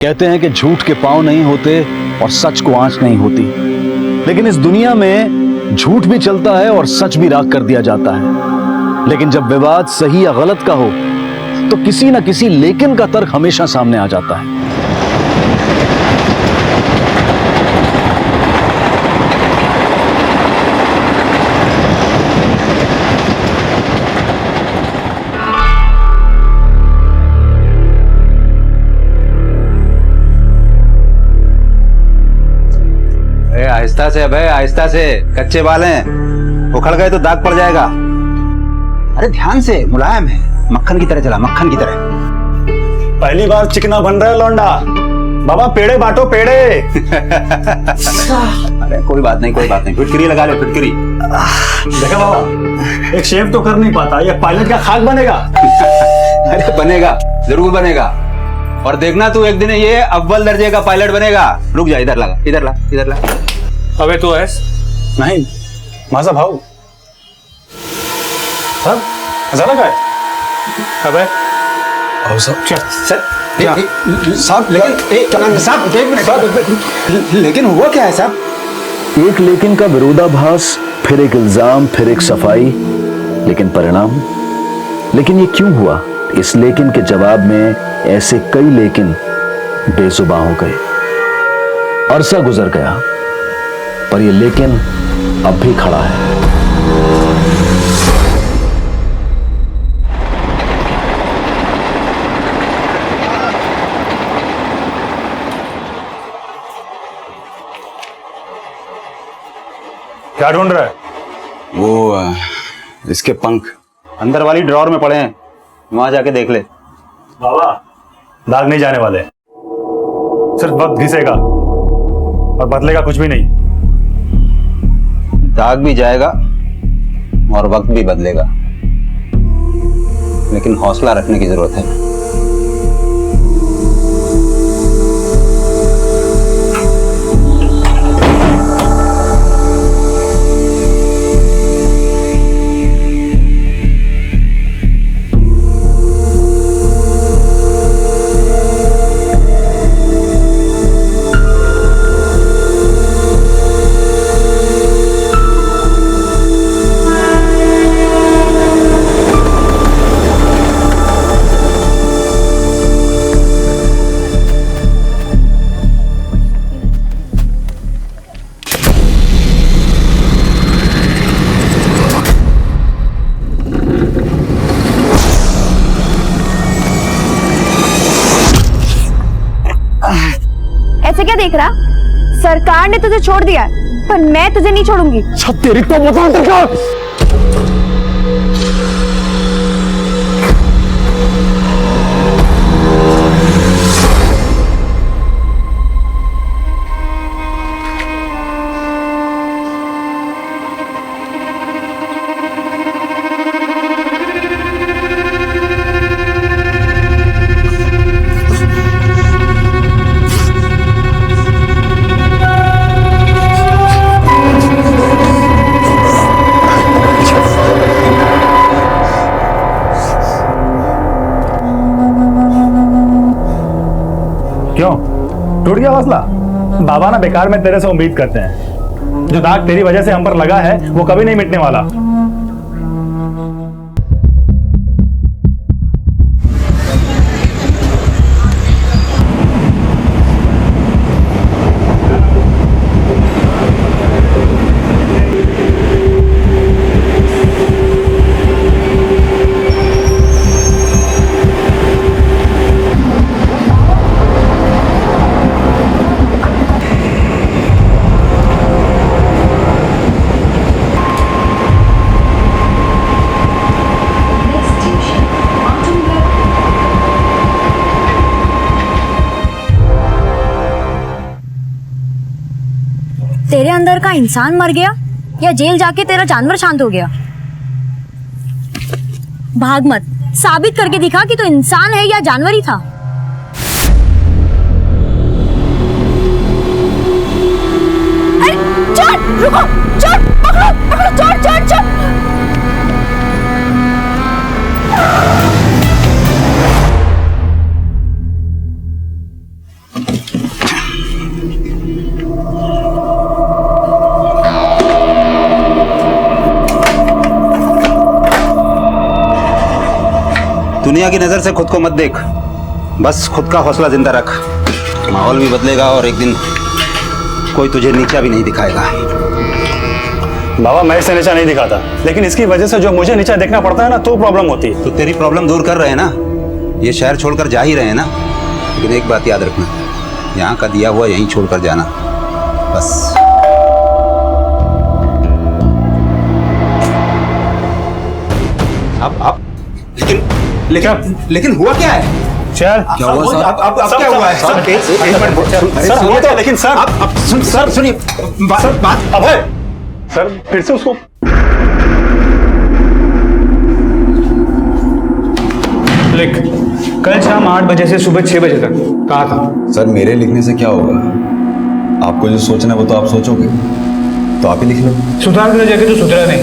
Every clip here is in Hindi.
कहते हैं कि झूठ के पांव नहीं होते और सच को आंच नहीं होती, लेकिन इस दुनिया में झूठ भी चलता है और सच भी राख कर दिया जाता है। लेकिन जब विवाद सही या गलत का हो तो किसी ना किसी लेकिन का तर्क हमेशा सामने आ जाता है। आहिस्ता से भाई, आहिस्ता से, कच्चे बाल हैं, उखड़ गए तो दाग पड़ जाएगा। अरे ध्यान से, मुलायम है, मक्खन की तरह चला, मक्खन की तरह। पहली बार चिकना बन रहा है लौंडा। बाबा पेड़े बांटो, पेड़े। अरे कोई बात नहीं, कोई बात नहीं, फिटकरी लगा ले, फिटकरी। देखा बाबा, एक शेफ तो कर नहीं पाता, ये पायलट का खाक बनेगा। अरे बनेगा, जरूर बनेगा। और देखना तू, एक दिन ये अव्वल दर्जे का पायलट बनेगा। रुक जा, इधर लगा, इधर ला, इधर ला। अबे तो ऐस नहीं, माझा भाऊ सब झालं काय? अबे भाऊ सब साहब, लेकिन हुआ क्या है साहब? एक लेकिन का विरोधाभास, फिर एक इल्जाम, फिर एक सफाई, लेकिन परिणाम। लेकिन ये क्यों हुआ? इस लेकिन के जवाब में ऐसे कई लेकिन बेजुबान हो गए। अरसा गुजर गया पर ये लेकिन अब भी खड़ा है। क्या ढूंढ रहा है? वो इसके पंख अंदर वाली ड्रॉर में पड़े हैं, वहां जाके देख ले। बाबा दाग नहीं जाने वाले, सिर्फ वक्त घिसेगा और बदलेगा कुछ भी नहीं। दाग भी जाएगा और वक्त भी बदलेगा, लेकिन हौसला रखने की जरूरत है। ऐसे क्या देख रहा? सरकार ने तुझे छोड़ दिया है, पर मैं तुझे नहीं छोड़ूंगी। सब तेरी तो बता सरकार। क्यों टूट गया हौसला? बाबा ना बेकार में तेरे से उम्मीद करते हैं। जो दाग तेरी वजह से हम पर लगा है वो कभी नहीं मिटने वाला। तेरे अंदर का इंसान मर गया या जेल जाके तेरा जानवर शांत हो गया? भाग मत, साबित करके दिखा कि तू इंसान है या जानवर ही था। अरे चोर, रुको, चोर, पकड़ो, पकड़ो, चोर, चोर, चोर। दुनिया की नजर से खुद को मत देख, बस खुद का हौसला जिंदा रख। माहौल भी बदलेगा और एक दिन कोई तुझे नीचा भी नहीं दिखाएगा। बाबा मैं इसे नीचा नहीं दिखाता, लेकिन इसकी वजह से जो मुझे नीचा देखना पड़ता है ना, तो प्रॉब्लम होती है। तो तेरी प्रॉब्लम दूर कर रहे हैं ना, ये शहर छोड़कर जा ही रहे हैं ना। लेकिन एक बात याद रखना, यहाँ का दिया हुआ यहीं छोड़कर जाना, बस। अब लेकिन हुआ क्या है? चल क्या हुआ सर? अब क्या हुआ है? सर हुआ तो, लेकिन सर अब सर सुनिए बात। अभय सर फिर से उसको लिख, कल शाम 8 बजे से सुबह 6 बजे तक कहा था। सर मेरे लिखने से क्या होगा? आपको जो सोचना है वो तो आप सोचोगे, तो आप ही लिख लो। सुधार कर जाके तो सुधरा नहीं,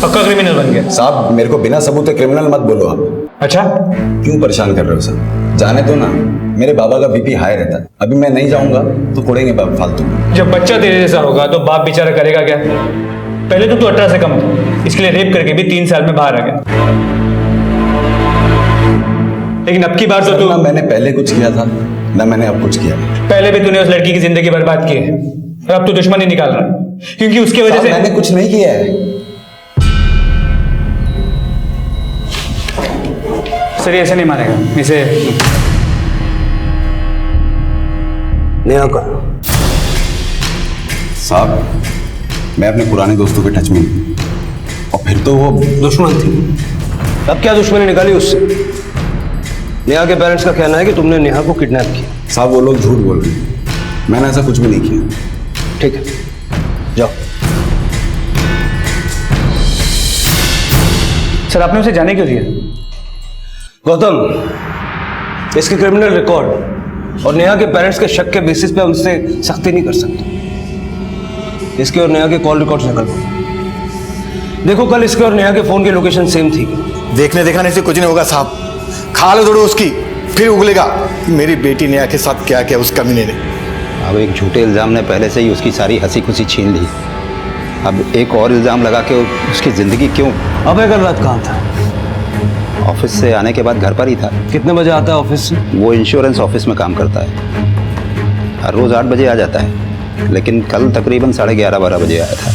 पक्का क्रिमिनल बन गया। साहब मेरे को बिना सबूत के क्रिमिनल मत बोलो आप। अच्छा क्यों परेशान कर रहे हो सर? जाने दो ना, मेरे बाबा का बीपी हाई रहता है। अभी मैं नहीं जाऊंगा तो कोड़ेंगे बाप फालतू। जब बच्चा तेरे जैसा होगा तो बाप बेचारा करेगा क्या? पहले तो तू 18 से कम था, इसके लिए रेप करके भी 3 साल में बाहर आ गया। लेकिन अब की बार तो तू, ना मैंने पहले कुछ किया था ना मैंने अब कुछ किया। पहले भी तूने उस लड़की की जिंदगी बर्बाद की है और अब तू दुश्मनी निकाल रहा है, क्योंकि उसकी वजह से। मैंने कुछ नहीं किया है सर, ये ऐसे नहीं मानेगा इसे। नहीं कर साहब, मैं अपने पुराने दोस्तों के टच में हूं, और फिर तो वो दुश्मन थी। अब क्या दुश्मनी निकाली उससे? नेहा के पेरेंट्स का कहना है कि तुमने नेहा को किडनैप किया। साहब वो लोग झूठ बोल रहे हैं, मैंने ऐसा कुछ भी नहीं किया। ठीक है, जाओ। सर आपने उसे जाने क्यों दिया? गौतम, इसके क्रिमिनल रिकॉर्ड और नेहा के पेरेंट्स के शक के बेसिस पे उनसे सख्ती नहीं कर सकते। इसके और नेहा के कॉल रिकॉर्ड्स निकल दो। देखो कल इसके और नेहा के फोन की लोकेशन सेम थी। देखने से कुछ नहीं होगा साहब, खाल दौड़ो उसकी, फिर उगलेगा मेरी बेटी नेहा के साथ क्या क्या उस कमीने ने। अब एक झूठे इल्जाम ने पहले से ही उसकी सारी हंसी खुशी छीन ली, अब एक और इल्जाम लगा के उसकी जिंदगी क्यों? अबे कल रात कहाँ था? ऑफिस से आने के बाद घर पर ही था। कितने बजे आता है ऑफिस से? वो इंश्योरेंस ऑफिस में काम करता है, हर रोज 8 बजे आ जाता है, लेकिन कल तकरीबन 11:30-12 बजे आया था।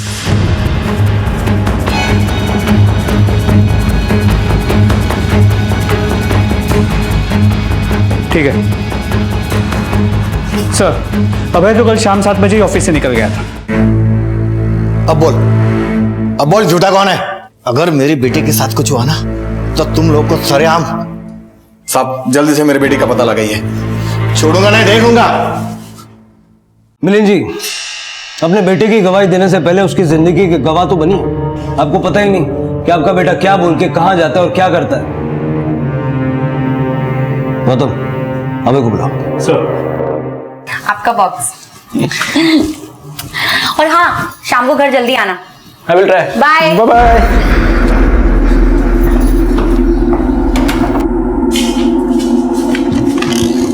ठीक है सर, अभय तो कल शाम 7 बजे ही ऑफिस से निकल गया था। अब बोल झूठा कौन है? अगर मेरी बेटी के साथ कुछ हुआ ना तो तुम लोग को सरेआम। साहब जल्दी से मेरी बेटी का पता लगाइए, छोड़ूंगा नहीं, देखूंगा। मिलिंद जी, अपने बेटे की गवाही देने से पहले उसकी जिंदगी के गवाह तो बनी। आपको पता ही नहीं कि आपका बेटा क्या बोल के कहां जाता है और क्या करता है। गौतम, अबे को बुलाओ। सर आपका बॉक्स। और हाँ, शाम को घर जल्दी आना। I will try. Bye bye.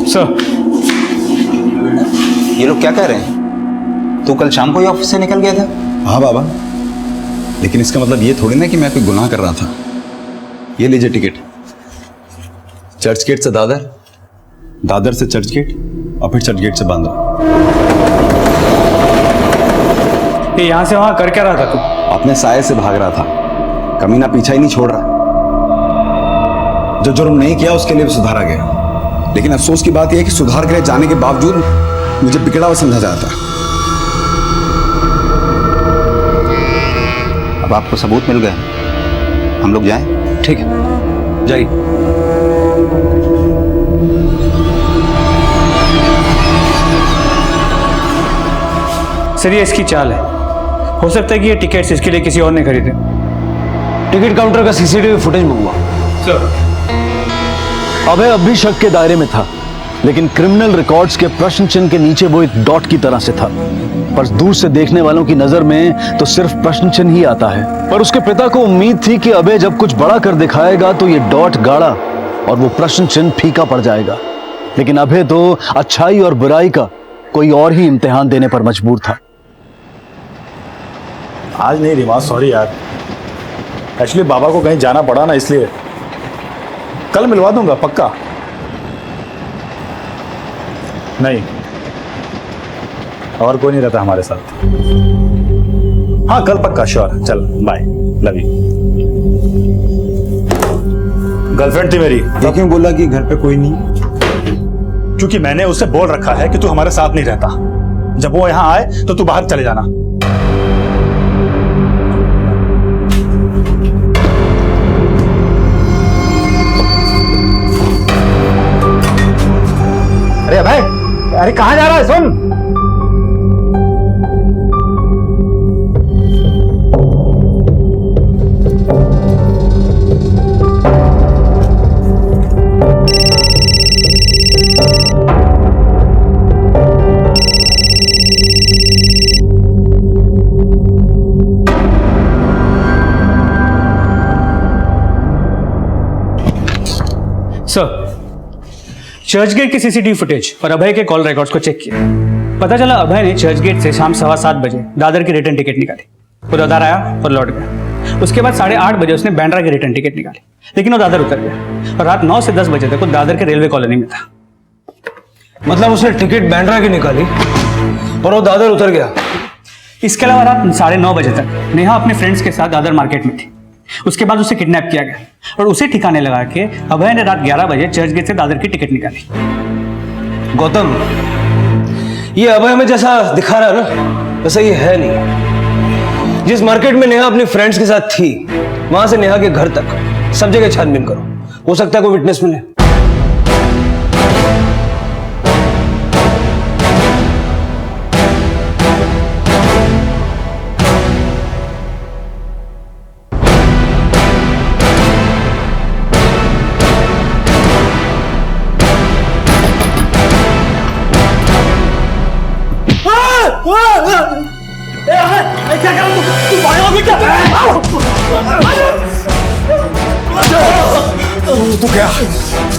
Sir ये लोग क्या कह रहे हैं? तू कल शाम को ही ऑफिस से निकल गया था? हाँ बाबा, लेकिन इसका मतलब ये थोड़ी ना कि मैं कोई गुनाह कर रहा था। ये लीजिए टिकट, चर्च गेट से दादर, दादर से चर्च गेट और फिर चर्च गेट से बांद्रा। ये यहाँ से वहां कर क्या रहा था तू? अपने साये से भाग रहा था, कमीना पीछा ही नहीं छोड़ रहा। जो जुर्म नहीं किया उसके लिए सुधारा गया, लेकिन अफसोस की बात यह है कि सुधार के लिए जाने के बावजूद मुझे बिगड़ा हुआ समझा जाता। अब आपको सबूत मिल गए, हम लोग जाएं? ठीक है, जाइए। सर ये इसकी चाल है, हो सकता है कि ये टिकट्स इसके लिए किसी और ने खरीदे। टिकट काउंटर का सीसीटीवी फुटेज मंगवा। सर अभय अब भी शक के दायरे में था, लेकिन क्रिमिनल रिकॉर्ड्स के प्रश्न चिन्ह के नीचे वो एक डॉट की तरह से था। पर दूर से देखने वालों की नजर में तो सिर्फ प्रश्न चिन्ह ही आता है। पर उसके पिता को उम्मीद थी कि अभय जब कुछ बड़ा कर दिखाएगा तो ये डॉट गाढ़ा और वो प्रश्न चिन्ह फीका पड़ जाएगा। लेकिन अभय तो अच्छाई और बुराई का कोई और ही इम्तिहान देने पर मजबूर था। आज नहीं रीमा, सॉरी यार, एक्चुअली बाबा को कहीं जाना पड़ा ना, इसलिए कल मिलवा दूंगा पक्का। नहीं, और कोई नहीं रहता हमारे साथ। हाँ कल पक्का, श्योर। चल बाय, लव यू। गर्लफ्रेंड थी मेरी। तो क्यों बोला कि घर पे कोई नहीं? क्योंकि मैंने उसे बोल रखा है कि तू हमारे साथ नहीं रहता। जब वो यहां आए तो तू बाहर चले जाना। अरे भाई, अरे कहाँ जा रहा है? सुन, सर, चर्चगेट की सीसीटीवी फुटेज और अभय के कॉल रिकॉर्ड्स को चेक किया। पता चला अभय ने चर्चगेट से शाम 7:15 बजे दादर की रिटर्न टिकट निकाली। वो दादर आया और लौट गया। उसके बाद 8:30 बजे उसने बांद्रा की रिटर्न टिकट निकाली, लेकिन वो दादर उतर गया और रात 9 से 10 बजे तक वो दादर के रेलवे कॉलोनी में था। मतलब उसने टिकट बांद्रा की निकाली और वो दादर उतर गया। इसके अलावा रात 9:30 बजे तक नेहा अपने फ्रेंड्स के साथ दादर मार्केट में थी। उसके बाद उसे किडनैप किया गया और उसे ठिकाने लगा के अभय ने रात 11 बजे चर्चगेट से दादर की टिकट निकाली। गौतम, ये अभय में जैसा दिखा रहा है ना, वैसा ये है नहीं। जिस मार्केट में नेहा अपनी फ्रेंड्स के साथ थी, वहां से नेहा के घर तक सब जगह छानबीन करो, हो सकता है कोई विटनेस मिले। तू क्या?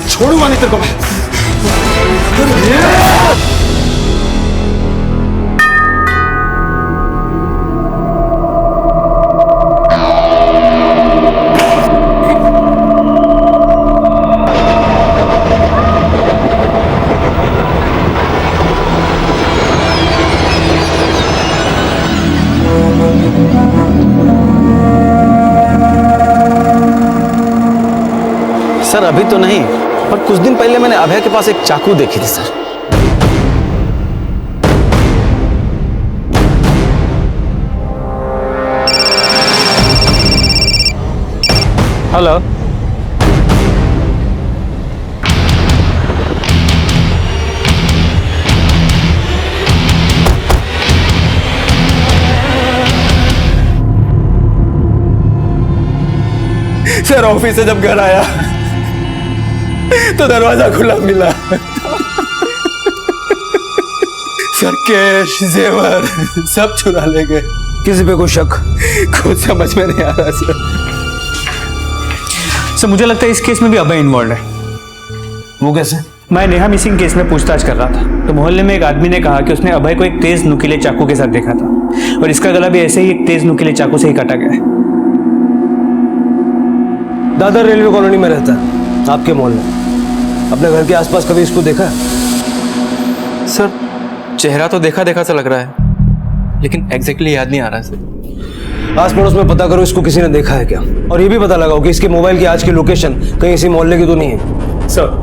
छोड़ूंगा नहीं तेरे को मैं। सर अभी तो नहीं, पर कुछ दिन पहले मैंने अभय के पास एक चाकू देखी थी सर। हेलो, सर ऑफिस से जब घर आया तो दरवाजा खुला मिला। सर कैश जेवर सब चुरा ले गए। किसी पे कोई शक? कुछ समझ में नहीं आ रहा सर मुझे लगता है इस केस में भी अभय इन्वॉल्व है। वो कैसे? मैं नेहा मिसिंग केस में पूछताछ कर रहा था तो मोहल्ले में एक आदमी ने कहा कि उसने अभय को एक तेज नुकीले चाकू के साथ देखा था और इसका गला भी ऐसे ही एक तेज नुकीले चाकू से ही काटा गया है। दादर रेलवे कॉलोनी में रहता है, आपके मोहल्ले। अपने घर के आसपास कभी इसको देखा है? सर चेहरा तो देखा देखा सा लग रहा है, लेकिन एग्जैक्टली याद नहीं आ रहा है सर। आस पड़ोस में पता करो इसको किसी ने देखा है क्या, और ये भी पता लगाओ कि इसके मोबाइल की आज की लोकेशन कहीं इसी मोहल्ले की तो नहीं है। सर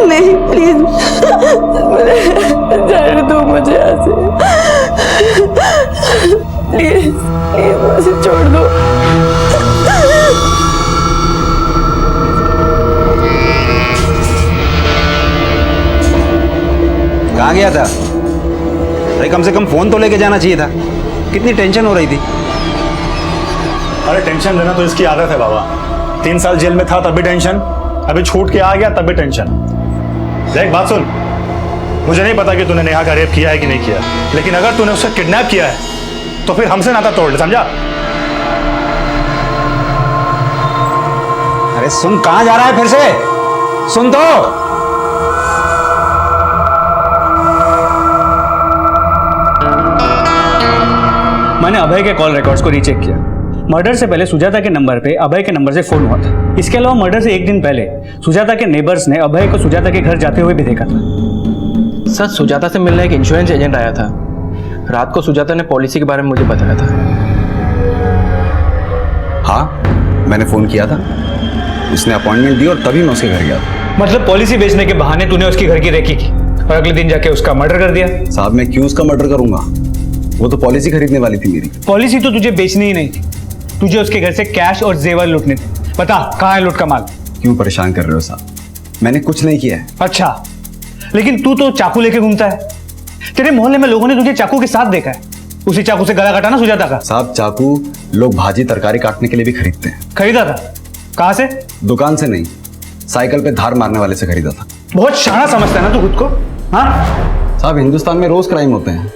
नहीं प्लीज जाने दो मुझे यहाँ से, प्लीज प्लीज मुझे छोड़ दो। कहाँ गया था? अरे कम से कम फोन तो लेके जाना चाहिए था। कितनी टेंशन हो रही थी। अरे टेंशन लेना तो इसकी आदत है बाबा। 3 साल जेल में था तब भी टेंशन, अभी छूट के आ गया तब भी टेंशन। देख बात सुन, मुझे नहीं पता कि तूने नेहा का रेप किया है कि नहीं किया, लेकिन अगर तूने उसे किडनैप किया है तो फिर हमसे नाता तोड़ ले, समझा? अरे सुन, कहां जा रहा है फिर से? सुन तो। मैंने अभय के कॉल रिकॉर्ड्स को रीचेक किया। मर्डर से पहले सुजाता के नंबर पे अभय के नंबर से फोन हुआ था। इसके अलावा मर्डर से एक दिन पहले सुजाता के नेबर्स ने अभय को सुजाता के घर जाते हुए भी देखा था। सर, सुजाता से मिलने एक इंश्योरेंस एजेंट आया था। रात को सुजाता ने पॉलिसी के बारे में मुझे बताया था। हाँ, मैंने फोन किया था, उसने अपॉइंटमेंट दी और तभी मैं उसके घर गया था। मतलब पॉलिसी बेचने के बहाने तूने उसकी घर की रेकी की और अगले दिन जाके उसका मर्डर कर दिया? साहब, मैं क्यों उसका मर्डर करूंगा? वो तो पॉलिसी खरीदने वाली थी मेरी। पॉलिसी तो तुझे बेचनी ही नहीं थी, तुझे उसके घर से कैश और जेवर लूटने थे। बता, कहाँ है लूट का माल? क्यों परेशान कर रहे हो साहब? मैंने कुछ नहीं किया है। अच्छा, लेकिन तू तो चाकू लेके घूमता है। तेरे मोहल्ले में लोगों ने तुझे चाकू के साथ देखा है। उसी चाकू से गला काटा ना सुजाता का? साहब, चाकू लोग भाजी तरकारी काटने के लिए भी खरीदते हैं। खरीदा था? कहाँ से? दुकान से नहीं, साइकिल पे धार मारने वाले से खरीदा था। बहुत शाना समझता है ना तू खुद को? हाँ साहब, हिंदुस्तान में रोज क्राइम होते हैं,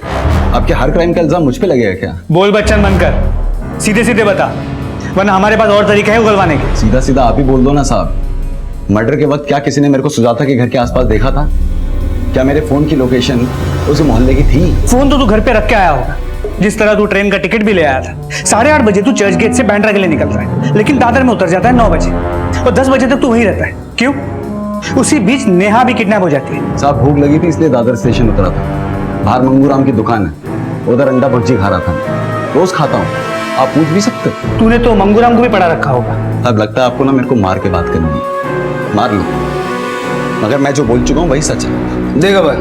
आपके हर क्राइम का इल्जाम मुझ पे लगेगा क्या? बोल बच्चन बनकर, सीधे सीधे बता, वरना हमारे पास और तरीके हैं उगलवाने के। सीधा सीधा आप ही बोल दो ना साहब। मर्डर के वक्त क्या किसी ने मेरे को सुजाता के घर के आसपास देखा था? क्या मेरे फोन की लोकेशन उस मोहल्ले की थी? फोन तो तू घर पे रख के आया होगा। जिस तरह तू ट्रेन का टिकट भी ले आया था। 8:30 बजे तू चर्च गेट से बैंड्रा के लिए निकल रहा है, लेकिन दादर में उतर जाता है 9 बजे और 10 बजे तक तू वहीं रहता है। क्यों? उसी बीच नेहा भी किडनैप हो जाती है। साहब, भूख लगी थी इसलिए दादर स्टेशन उतरा था। बाहर मंगूराम की दुकान है, उधर अंडा भुर्जी खा रहा था। रोज खाता हूँ, आप पूछ भी सकते हो। तूने तो मंगूराम को भी पढ़ा रखा होगा। अब लगता है आपको ना मेरे को मार के बात करनी है। मार लो, मगर मैं जो बोल चुका हूँ वही सच है। देखा भाई,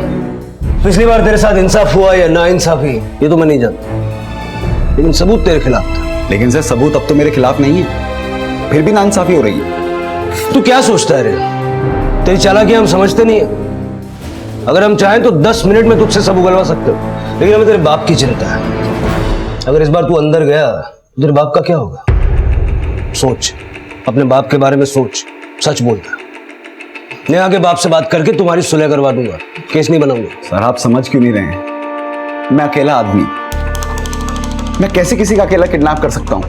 पिछली बार तेरे साथ इंसाफ हुआ या ना इंसाफी ये तो मैं नहीं जानता, लेकिन सबूत तेरे खिलाफ था। लेकिन सर, सबूत अब तो मेरे खिलाफ नहीं है, फिर भी नाइंसाफी हो रही है। तू क्या सोचता है रे? तेरी चालाकी हम समझते नहीं है। अगर हम चाहें तो 10 मिनट में तुझसे सब उगलवा सकते हो, लेकिन हमें तेरे बाप की चिंता है। अगर इस बार तू अंदर गया तो तेरे बाप का क्या होगा? सोच, अपने बाप के बारे में सोच। सच बोलता, नेहा के बाप से बात करके तुम्हारी सुलह करवा दूंगा, केस नहीं बनाऊंगा। सर, आप समझ क्यों नहीं रहे हैं? मैं अकेला आदमी, मैं कैसे किसी का अकेला किडनैप कर सकता हूं?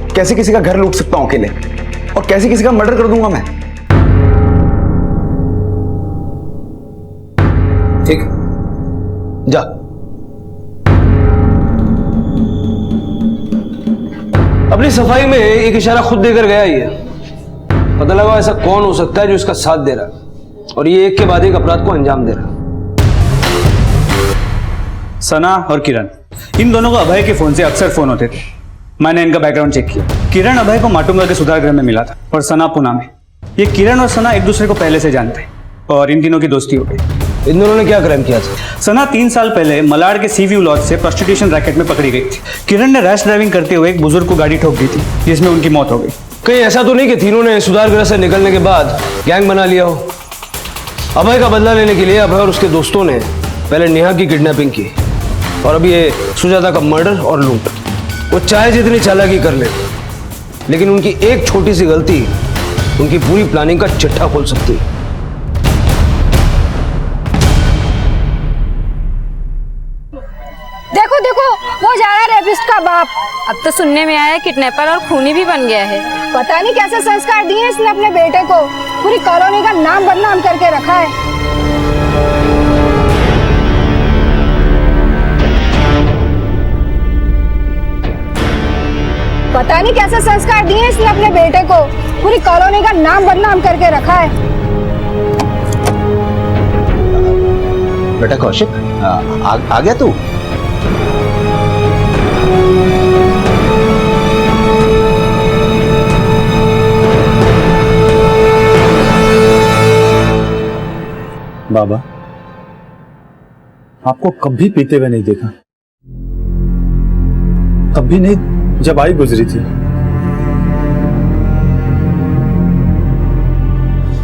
कैसे किसी का घर लूट सकता हूं अकेले? और कैसे किसी का मर्डर कर दूंगा मैं? ठीक, जा। अपनी सफाई में एक इशारा खुद देकर गया ही है। पता लगा ऐसा कौन हो सकता है जो इसका साथ दे रहा है और ये एक के बाद एक अपराध को अंजाम दे रहा है। सना और किरण, इन दोनों को अभय के फोन से अक्सर फोन होते थे। मैंने इनका बैकग्राउंड चेक किया। किरण अभय को माटुंगा के सुधार गृह में मिला था और सना पुणे में। ये किरण और सना एक दूसरे को पहले से जानते हैं और इन तीनों की दोस्ती हो गई। इन दोनों ने क्या क्राइम किया था? सना 3 साल पहले मलाड़ के सी व्यू लॉज से प्रोस्टिट्यूशन रैकेट में पकड़ी गई थी। किरण ने रैश ड्राइविंग करते हुए एक बुजुर्ग को गाड़ी ठोक दी थी, जिसमें उनकी मौत हो गई। कहीं ऐसा तो नहीं कि तीनों ने सुधार गृह से निकलने के बाद गैंग बना लिया हो? अभय का बदला लेने के लिए अभय और उसके दोस्तों ने पहले नेहा की किडनैपिंग की और अब ये सुजाता का मर्डर और लूट। वो चाहे जितनी चालाकी कर ले, लेकिन उनकी एक छोटी सी गलती उनकी पूरी प्लानिंग का चिट्ठा खोल सकती है। देखो देखो, वो जा रहा है रेपिस्ट का बाप। अब तो सुनने में आया है किडनैपर और खूनी भी बन गया है। पता नहीं कैसे संस्कार दिए इसने अपने बेटे को। पूरी कॉलोनी का नाम बदनाम करके रखा है। पता नहीं कैसे संस्कार दिए इसने अपने बेटे को। पूरी कॉलोनी का नाम बदनाम करके रखा है। बेटा कौशिक, आ गया तू? बाबा, आपको कभी पीते हुए नहीं देखा, कभी नहीं जब आई गुजरी थी।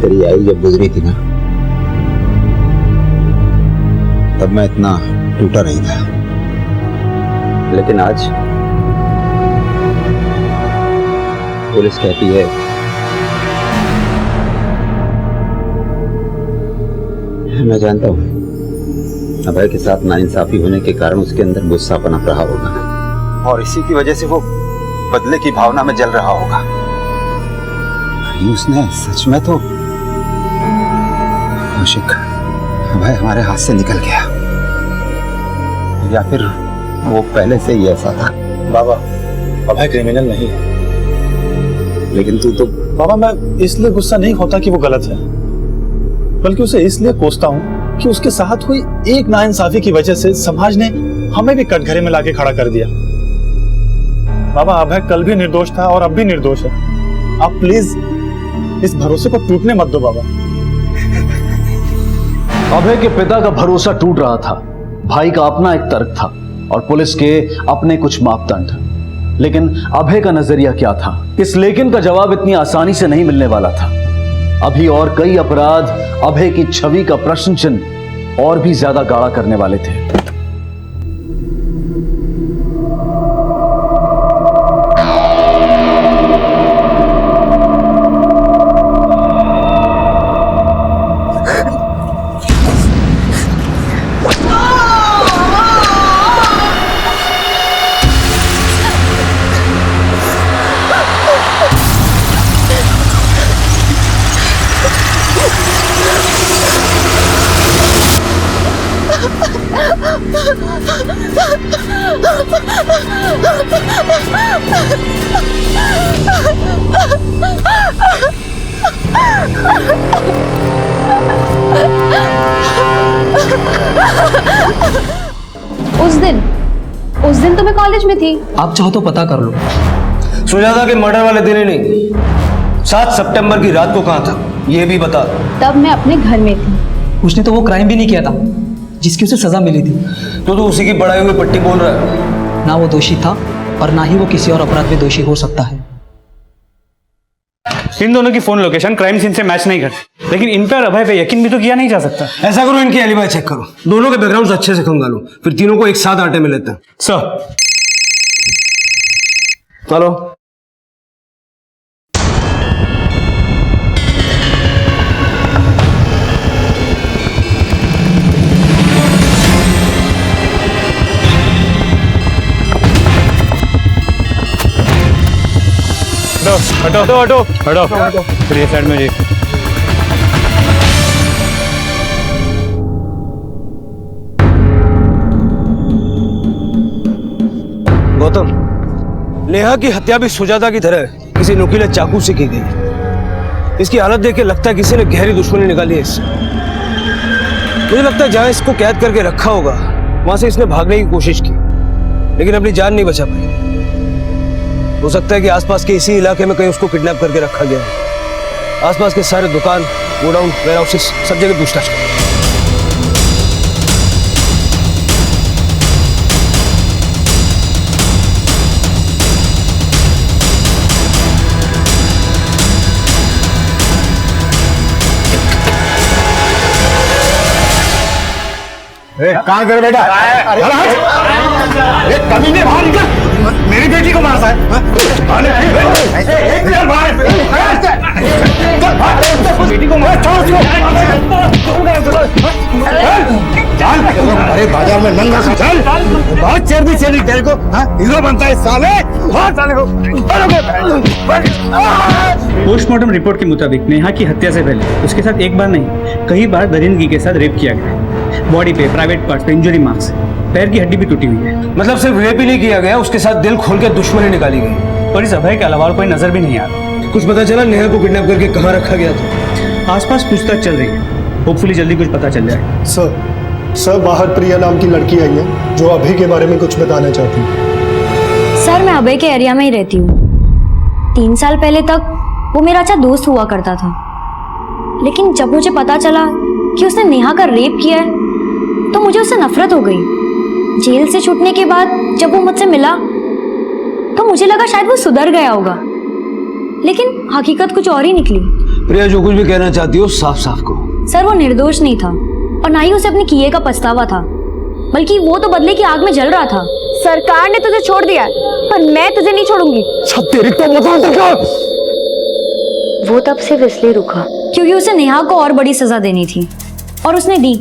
तेरी आई जब गुजरी थी ना, तब मैं इतना टूटा नहीं था, लेकिन आज पुलिस कहती है मैं जानता हूं अभय के साथ नाइंसाफी होने के कारण उसके अंदर गुस्सा पनप रहा होगा, और इसी की वजह से वो बदले की भावना में जल रहा होगा। कहीं उसने सच में तो कौशिक अभय हमारे हाथ से निकल गया, या फिर वो पहले से ही ऐसा था। बाबा अभय क्रिमिनल नहीं है। लेकिन तू तो बाबा, मैं इसलिए गुस्सा नहीं होता कि वो गलत है, बल्कि उसे इसलिए कोसता हूँ कि उसके साथ हुई एक नाइंसाफी की वजह से समाज ने हमें भी कटघरे में लाके खड़ा कर दिया। बाबा अभय कल भी निर्दोष था और अब भी निर्दोष है। आप प्लीज इस भरोसे को टूटने मत दो बाबा। अभय के पिता का भरोसा टूट रहा था। भाई का अपना एक तर्क था और पुलिस के अपने कुछ मापदंड। लेकिन अभय का नजरिया क्या था? इस लेकिन का जवाब इतनी आसानी से नहीं मिलने वाला था। अभी और कई अपराध अभय की छवि का प्रश्न चिन्ह और भी ज्यादा गाढ़ा करने वाले थे। उस दिन तो मैं कॉलेज में थी। आप चाहो तो पता कर लो। सुजाता के मर्डर वाले दिन ही नहीं, 7 सितंबर की रात को कहाँ था ये भी बता। तब मैं अपने घर में थी। उसने तो वो क्राइम भी नहीं किया था जिसकी उसे सजा मिली थी। तो उसी की बढ़ाई हुई पट्टी बोल रहा है। ना वो दोषी था और ना ही वो किसी और अपराध में दोषी हो सकता है। इन दोनों की फोन लोकेशन क्राइम सीन से मैच नहीं करती, लेकिन इन पर अभय पे यकीन भी तो किया नहीं जा सकता। ऐसा करो, इनकी एलिबाई चेक करो, दोनों के बैकग्राउंड अच्छे से खंगालो, फिर तीनों को एक साथ आटे में लेते हैं। सर चलो। हटो हटो हटो हटो हटो, फिर ये साइड में जी। गौतम, नेहा की हत्या भी सुजाता की तरह किसी नुकीले चाकू से की गई। इसकी हालत देख के लगता है किसी ने गहरी दुश्मनी निकाली है इससे। मुझे लगता है जहां इसको कैद करके रखा होगा वहां से इसने भागने की कोशिश की, लेकिन अपनी जान नहीं बचा पाई। हो सकता है कि आसपास के इसी इलाके में कहीं उसको किडनैप करके रखा गया है। आसपास के सारे दुकान, गोडाउन, वेयर हाउसेस सब जगह पूछताछ करें। कहाँ कर बेटा? अरे कमीने बाहर निकल, मेरी बेटी को मारता है। बेटी को मार, अरे बाजार में नंगा सा चल, बहुत चर्बी चली तेरे को। हीरो बनता है साले, बहुत साले को। पोस्टमार्टम रिपोर्ट के मुताबिक नेहा की हत्या से पहले उसके साथ एक बार नहीं कई बार दरिंदगी के साथ रेप किया गया। बॉडी पे, प्राइवेट पार्ट्स पे इंजरी मार्क्स, पैर की हड्डी भी टूटी हुई है। मतलब सिर्फ रेप ही नहीं किया गया, उसके साथ दिल खोल के दुश्मनी निकाली गई। और इस अभय के अलावा कोई नजर भी नहीं आ रहा। कुछ पता चला नेहा को किडनैप करके कहाँ रखा गया था? आसपास पूछताछ चल रही है, होपफुली जल्दी कुछ पता चल जाए। सर बाहर प्रिया नाम की लड़की आई है जो अभय के बारे में कुछ बताना चाहती है। सर मैं अभय के एरिया में ही रहती हूँ। 3 साल पहले तक वो मेरा अच्छा दोस्त हुआ करता था, लेकिन जब मुझे पता चला कि उसने नेहा का रेप किया है तो मुझे उससे नफरत हो गई। जेल से छूटने के बाद जब वो मुझसे मिला तो मुझे लगा शायद वो सुधर गया होगा, लेकिन हकीकत कुछ और ही निकली। प्रिया जो कुछ भी कहना चाहती हो साफ साफ कहो। सर वो निर्दोष नहीं था और ना ही उसे अपने किए का पछतावा था, बल्कि वो तो बदले की आग में जल रहा था। सरकार ने तुझे छोड़ दिया पर मैं तुझे नहीं छोड़ूंगी। तेरी तो वो तब सिर्फ इसलिए रुका क्योंकि उसे नेहा को और बड़ी सजा देनी थी, और उसने दी।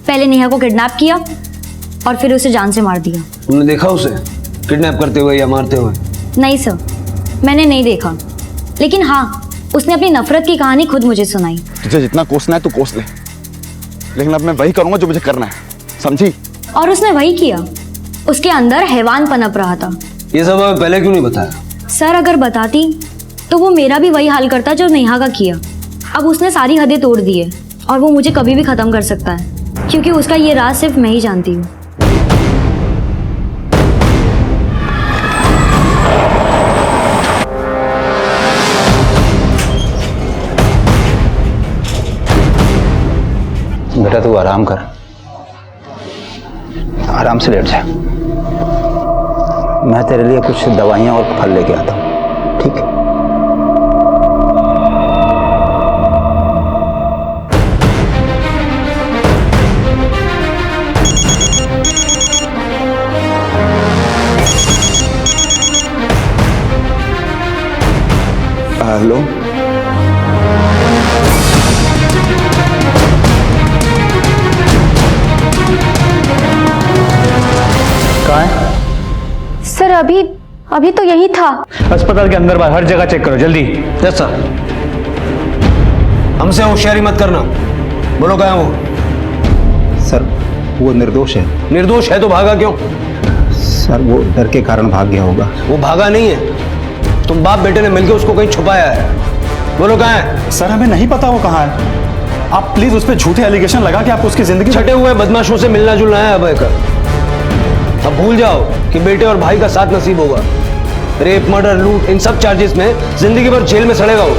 पहले नेहा को किडनैप किया और फिर उसे जान से मार दिया। तुमने देखा उसे? किडनैप करते हुए या मारते हुए? नहीं सर, मैंने नहीं देखा, लेकिन हाँ, उसने अपनी नफरत की कहानी खुद मुझे सुनाई। तुझे जितना कोसना है तू कोस ले, लेकिन अब मैं वही करूंगा जो मुझे करना है, समझी? और उसने वही किया। उसके अंदर हैवान पनप रहा था। ये सब हमें पहले क्यों नहीं बताया? सर अगर बताती तो वो मेरा भी वही हाल करता जो नेहा का किया। अब उसने सारी हदें तोड़ दी है और वो मुझे कभी भी खत्म कर सकता है, क्योंकि उसका ये राज सिर्फ मैं ही जानती हूँ। बेटा तू आराम कर, आराम से लेट जा। मैं तेरे लिए कुछ दवाइयाँ और फल लेके आता हूँ, ठीक है? हेलो, कहाँ है? सर अभी तो यही था। अस्पताल के अंदर बाहर हर जगह चेक करो जल्दी। Yes sir. हमसे होशियारी मत करना। बोलो कहाँ है वो? सर वो निर्दोष है। निर्दोष है तो भागा क्यों? सर वो डर के कारण भाग गया होगा। वो भागा नहीं है, तुम बाप बेटे ने मिलकर उसको कहीं छुपाया है। बोलो कहाँ है? सर हमें नहीं पता वो कहाँ है। आप प्लीज उस पर झूठे एलिगेशन लगा के आप उसकी जिंदगी छटे हुए बदमाशों से मिलना जुलना है अभय का। अब भूल जाओ कि बेटे और भाई का साथ नसीब होगा। रेप, मर्डर, लूट, इन सब चार्जेस में जिंदगी भर जेल में सड़ेगा वो।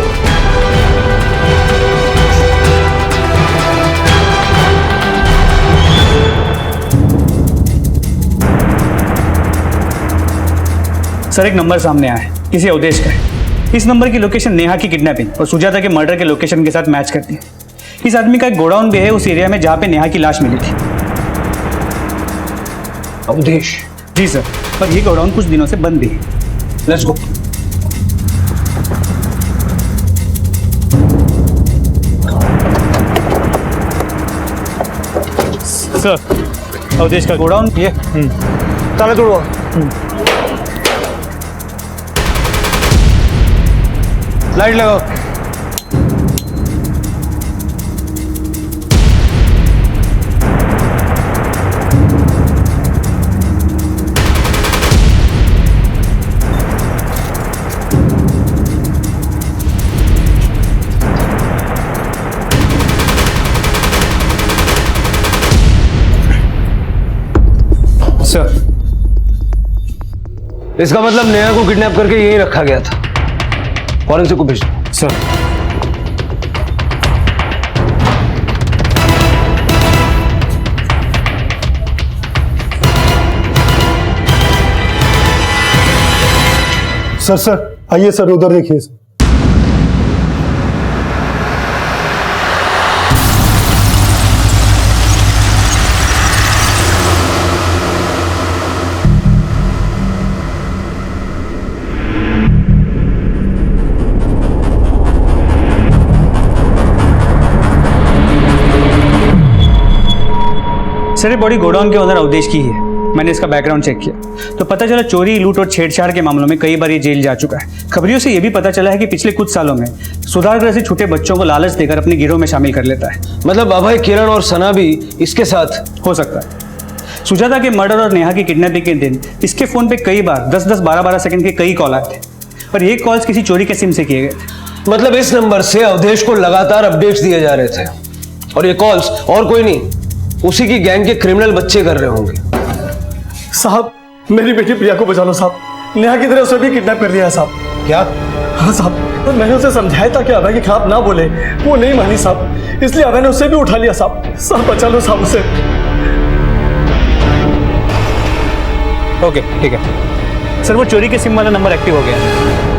सर एक नंबर सामने आया है, किसी अवधेश का है। इस नंबर की लोकेशन नेहा की किडनैपिंग और सुजाता के मर्डर के लोकेशन के साथ मैच करती है। इस आदमी का एक गोडाउन भी है उस एरिया में जहां पे नेहा की लाश मिली थी। अवधेश? जी सर, पर ये गोडाउन कुछ दिनों से बंद भी है। Let's go. सर अवधेश का गोडाउन ये ताला तोड़ो। लाइट लगाओ। सर इसका मतलब नेहा को किडनैप करके यहीं रखा गया था। फॉरेंसिक को भेज दो। सर सर आइए सर, उधर देखिए सर। सर ये बॉडी गोडाउन के ओनर अवधेश की है। मैंने इसका बैकग्राउंड चेक किया तो पता चला चोरी, लूट और छेड़छाड़ के मामलों में कई बार ये जेल जा चुका है। खबरियों से ये भी पता चला है कि पिछले कुछ सालों में सुधार गृह से छूटे बच्चों को लालच देकर अपने गिरोह में शामिल कर लेता है। मतलब अभय, किरण और सना भी इसके साथ हो सकता है। सुजाता के मर्डर और नेहा की किडनैपिंग के दिन इसके फोन पे कई बार 10-10, 12-12 सेकंड के कई कॉल आए थे और ये कॉल्स किसी चोरी के सिम से किए गए थे। मतलब इस नंबर से अवधेश को लगातार अपडेट्स दिए जा रहे थे और ये कॉल्स और कोई नहीं, उसी की गैंग के क्रिमिनल बच्चे कर रहे होंगे। साहब मेरी बेटी प्रिया को बचा लो साहब। नेहा की तरह उसे भी किडनैप कर लिया है साहब। क्या? हाँ साहब, तो मैंने उसे समझाया था कि अभय के खिलाफ ना बोले, वो नहीं मानी साहब, इसलिए अभय ने उसे भी उठा लिया साहब। साहब बचा लो साहब उसे। ओके ठीक है सर, वो चोरी के सिम वाला नंबर एक्टिव हो गया है।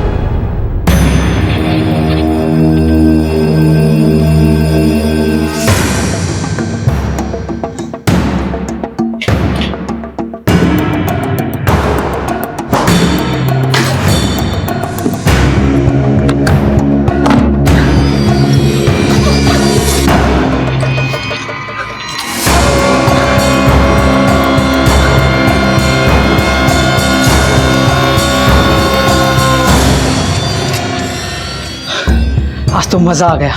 तो मजा आ गया।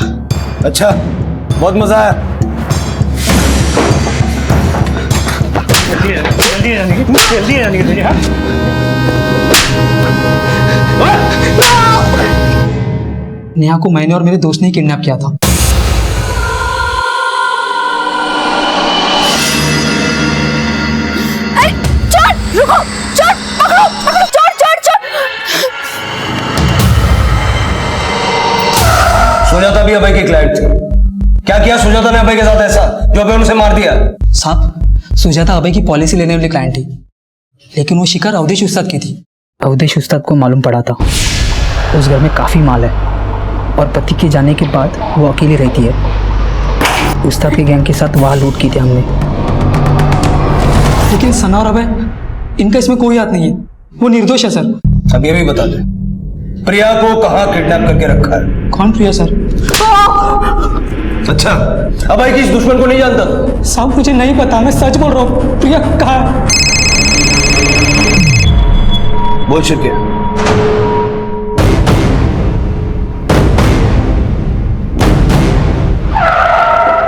अच्छा, बहुत मजा आया। जल्दी जाने की हाँ। नेहा को मैंने और मेरे दोस्त ने किडनैप किया था। रुको, चोर, पकड़ो, पकड़ो, चोर, चोर, चोर। सुजाता भी अभय की क्लाइंट थी। क्या किया सुजाता ने अभय के साथ ऐसा जो अभय उसे मार दिया? साहब, सुजाता अभय की पॉलिसी लेने वाली क्लाइंट थी, लेकिन वो शिकार अवधेश उस्ताद की थी। अवधेश उस्ताद को मालूम पड़ा था उस घर में काफी माल है और पति के जाने के बाद वो अकेली रहती है। उस्ताद के गैंग के साथ वहां लूट की थी हमने। लेकिन सना और अभय, इनका इसमें कोई हाथ नहीं है, वो निर्दोष है सर। अब ये भी बता दे, प्रिया को कहाँ किडनैप करके रखा है? कौन प्रिया सर? अच्छा, अभय की इस दुश्मन को नहीं जानता? साहब मुझे नहीं पता, मैं सच बोल रहा हूँ। प्रिया कहाँ है? बोल शिरके।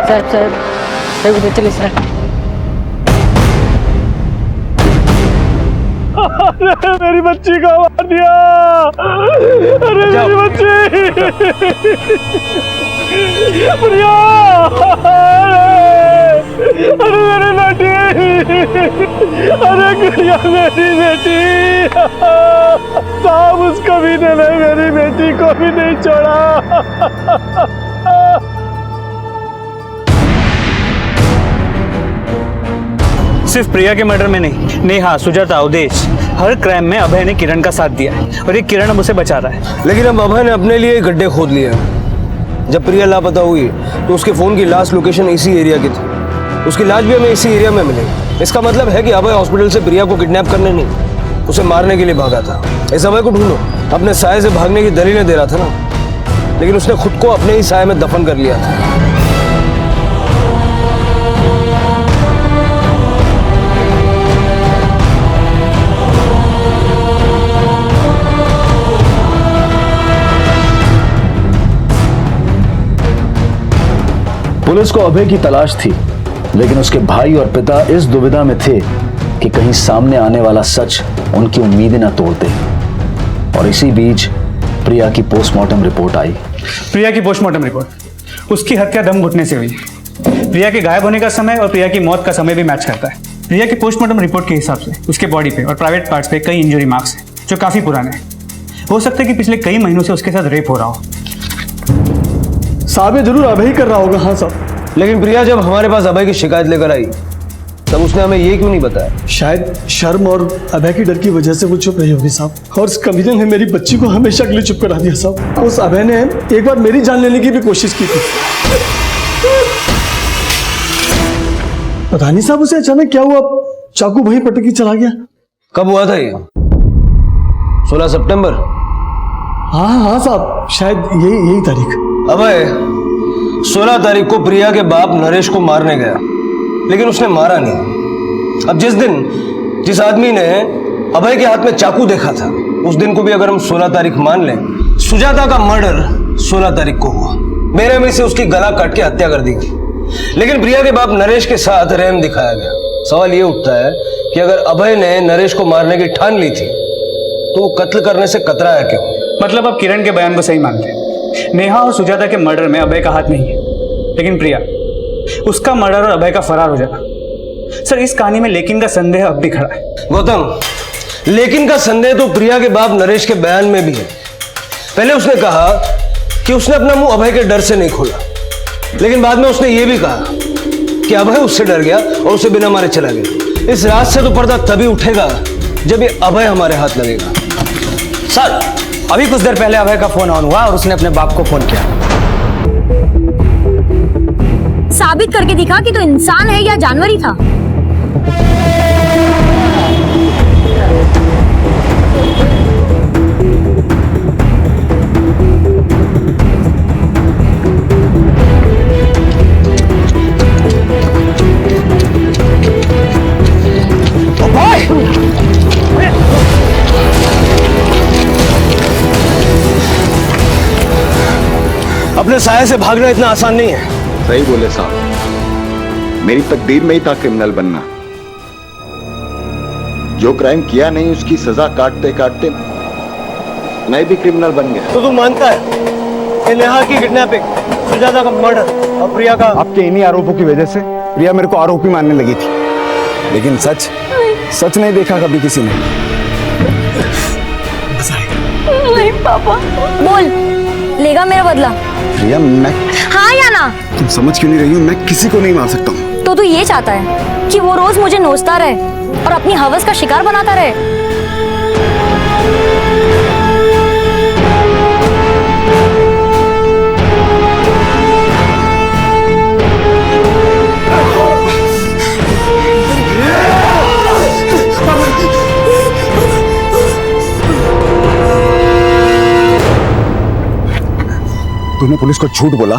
सर चलिए सर। अरे मेरी बच्ची को मार दिया। अरे मेरी बच्ची प्रिया। अरे मेरी बेटी। अरे प्रिया मेरी बेटी। साहब उस कमीने ने मेरी बेटी को भी नहीं छोड़ा। सिर्फ प्रिया के मर्डर में नहीं, नेहा, सुजाता, अवधेश, हर क्राइम में अभय ने किरण का साथ दिया है और ये किरण अब उसे बचा रहा है। लेकिन अब अभय ने अपने लिए गड्ढे खोद लिए। जब प्रिया लापता हुई तो उसके फोन की लास्ट लोकेशन इसी एरिया की थी। उसकी लाश भी हमें इसी एरिया में मिली। इसका मतलब है कि अभय हॉस्पिटल से प्रिया को किडनैप करने नहीं, उसे मारने के लिए भागा था। इस अभय को ढूंढो। अपने साये से भागने की दलीलें दे रहा था ना, लेकिन उसने खुद को अपने ही साये में दफन कर लिया था। पुलिस को अभय की तलाश थी, लेकिन उसके भाई और पिता इस दुविधा में थे कि कहीं सामने आने वाला सच उनकी उम्मीदें न तोड़ दे। और इसी बीच प्रिया की पोस्टमार्टम रिपोर्ट आई। प्रिया की पोस्टमार्टम रिपोर्ट, उसकी हत्या दम घुटने से हुई। प्रिया के गायब होने का समय और प्रिया की मौत का समय भी मैच करता है। प्रिया की पोस्टमार्टम रिपोर्ट के हिसाब से उसके बॉडी पे और प्राइवेट पार्ट्स पे कई इंजरी मार्क्स हैं जो काफी पुराने हैं। हो सकता है कि पिछले कई महीनों से उसके साथ रेप हो रहा हो। साहब ये जरूर अभय ही कर रहा होगा। हाँ साहब। लेकिन प्रिया जब हमारे पास अभय की शिकायत लेकर आई तब उसने हमें ये क्यों नहीं बताया? शायद शर्म और अभय की डर की वजह से वो चुप रही होगी साहब। और उस कमीने ने मेरी बच्ची को हमेशा के लिए चुप करा दिया साहब। उस अभय ने एक बार मेरी जान लेने की भी कोशिश की थी। पता नहीं साहब उसे अचानक क्या हुआ, चाकू वहीं पटक के चला गया। कब हुआ था ये? 16 सितंबर। हाँ साहब, शायद यही तारीख। अभय 16 तारीख को प्रिया के बाप नरेश को मारने गया, लेकिन उसने मारा नहीं। अब जिस आदमी ने अभय के हाथ में चाकू देखा था, उस दिन को भी अगर हम 16 तारीख मान लें, सुजाता का मर्डर 16 तारीख को हुआ। बेरहमी से उसकी गला काट के हत्या कर दी गई, लेकिन प्रिया के बाप नरेश के साथ रहम दिखाया गया। सवाल ये उठता है कि अगर अभय ने नरेश को मारने की ठान ली थी तो वो कत्ल करने से कतराया क्यों? मतलब आप किरण के बयान को सही मानते हैं। नेहा और सुजाता के मर्डर में अभय का हाथ नहीं है, लेकिन प्रिया, उसका मर्डर और अभय का फरार हो जाना। सर इस कहानी में लेकिन का संदेह अब भी खड़ा है। गौतम, लेकिन का संदेह तो प्रिया के बाप नरेश के बयान में भी है। पहले उसने कहा कि उसने अपना मुंह अभय के डर से नहीं खोला, लेकिन बाद में उसने ये भी कहा कि अभय उससे डर गया और उसे बिना मारे चला गया। इस रात से तो पर्दा तभी उठेगा जब ये अभय हमारे हाथ लगेगा। सर अभी कुछ देर पहले अभय का फोन ऑन हुआ और उसने अपने बाप को फोन किया। साबित करके दिखा कि तो इंसान है या जानवर ही था। अपने साया से भागना इतना आसान नहीं है। सही बोले साहब, मेरी तकदीर में ही था क्रिमिनल बनना। जो क्राइम किया नहीं उसकी सजा काटते काटते मैं भी क्रिमिनल बन गया। तो तू मानता है कि नेहा की किडनैपिंग, सुजाता का मर्डर और प्रिया का? आपके इन्हीं आरोपों की वजह से प्रिया मेरे को आरोपी मानने लगी थी, लेकिन सच नहीं देखा कभी किसी ने। नहीं पापा, बोल, लेगा मेरा बदला? प्रिया, मैं हाँ या ना? तुम समझ क्यों नहीं रही हूँ? मैं किसी को नहीं मार सकता हूँ। तो तू ये चाहता है कि वो रोज मुझे नोचता रहे और अपनी हवस का शिकार बनाता रहे? तूने पुलिस को झूठ बोला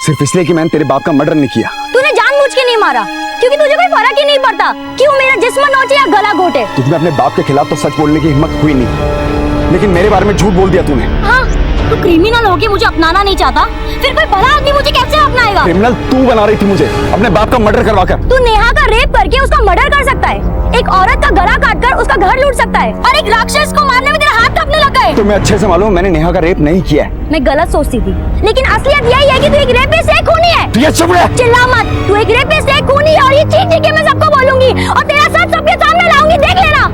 सिर्फ इसलिए कि मैंने तेरे बाप का मर्डर नहीं किया। तूने जानबूझ के नहीं मारा क्योंकि तुझे कोई फर्क ही नहीं पड़ता कि वो मेरा जिस्म नोचे या गला घोटे। तुझमें अपने बाप के खिलाफ तो सच बोलने की हिम्मत हुई नहीं, लेकिन मेरे बारे में झूठ बोल दिया तूने। हाँ, तू क्रिमिनल होके मुझे अपनाना नहीं चाहता, फिर कोई भला आदमी मुझे कैसे अपनाएगा? क्रिमिनल तू बना रही थी मुझे, अपने बाप का मर्डर करवाकर। तू नेहा का रेप करके उसका मर्डर कर सकता है, एक औरत का गला काटकर उसका घर लूट सकता है, और एक राक्षस को मारने में तेरा हाथ कांपने लगा है। तुम्हें अच्छे से मालूम मैंने नेहा का रेप नहीं किया है। मैं गलत सोचती थी, लेकिन असलियत यही है कि तू एक रेपिस्ट है, खूनी है। तू ये चुप रह। चिल्ला मत, तू एक रेपिस्ट है, खूनी है, और ये चीख के मैं सबको बोलूंगी और तेरा सच सबके सामने लाऊंगी, देख लेना।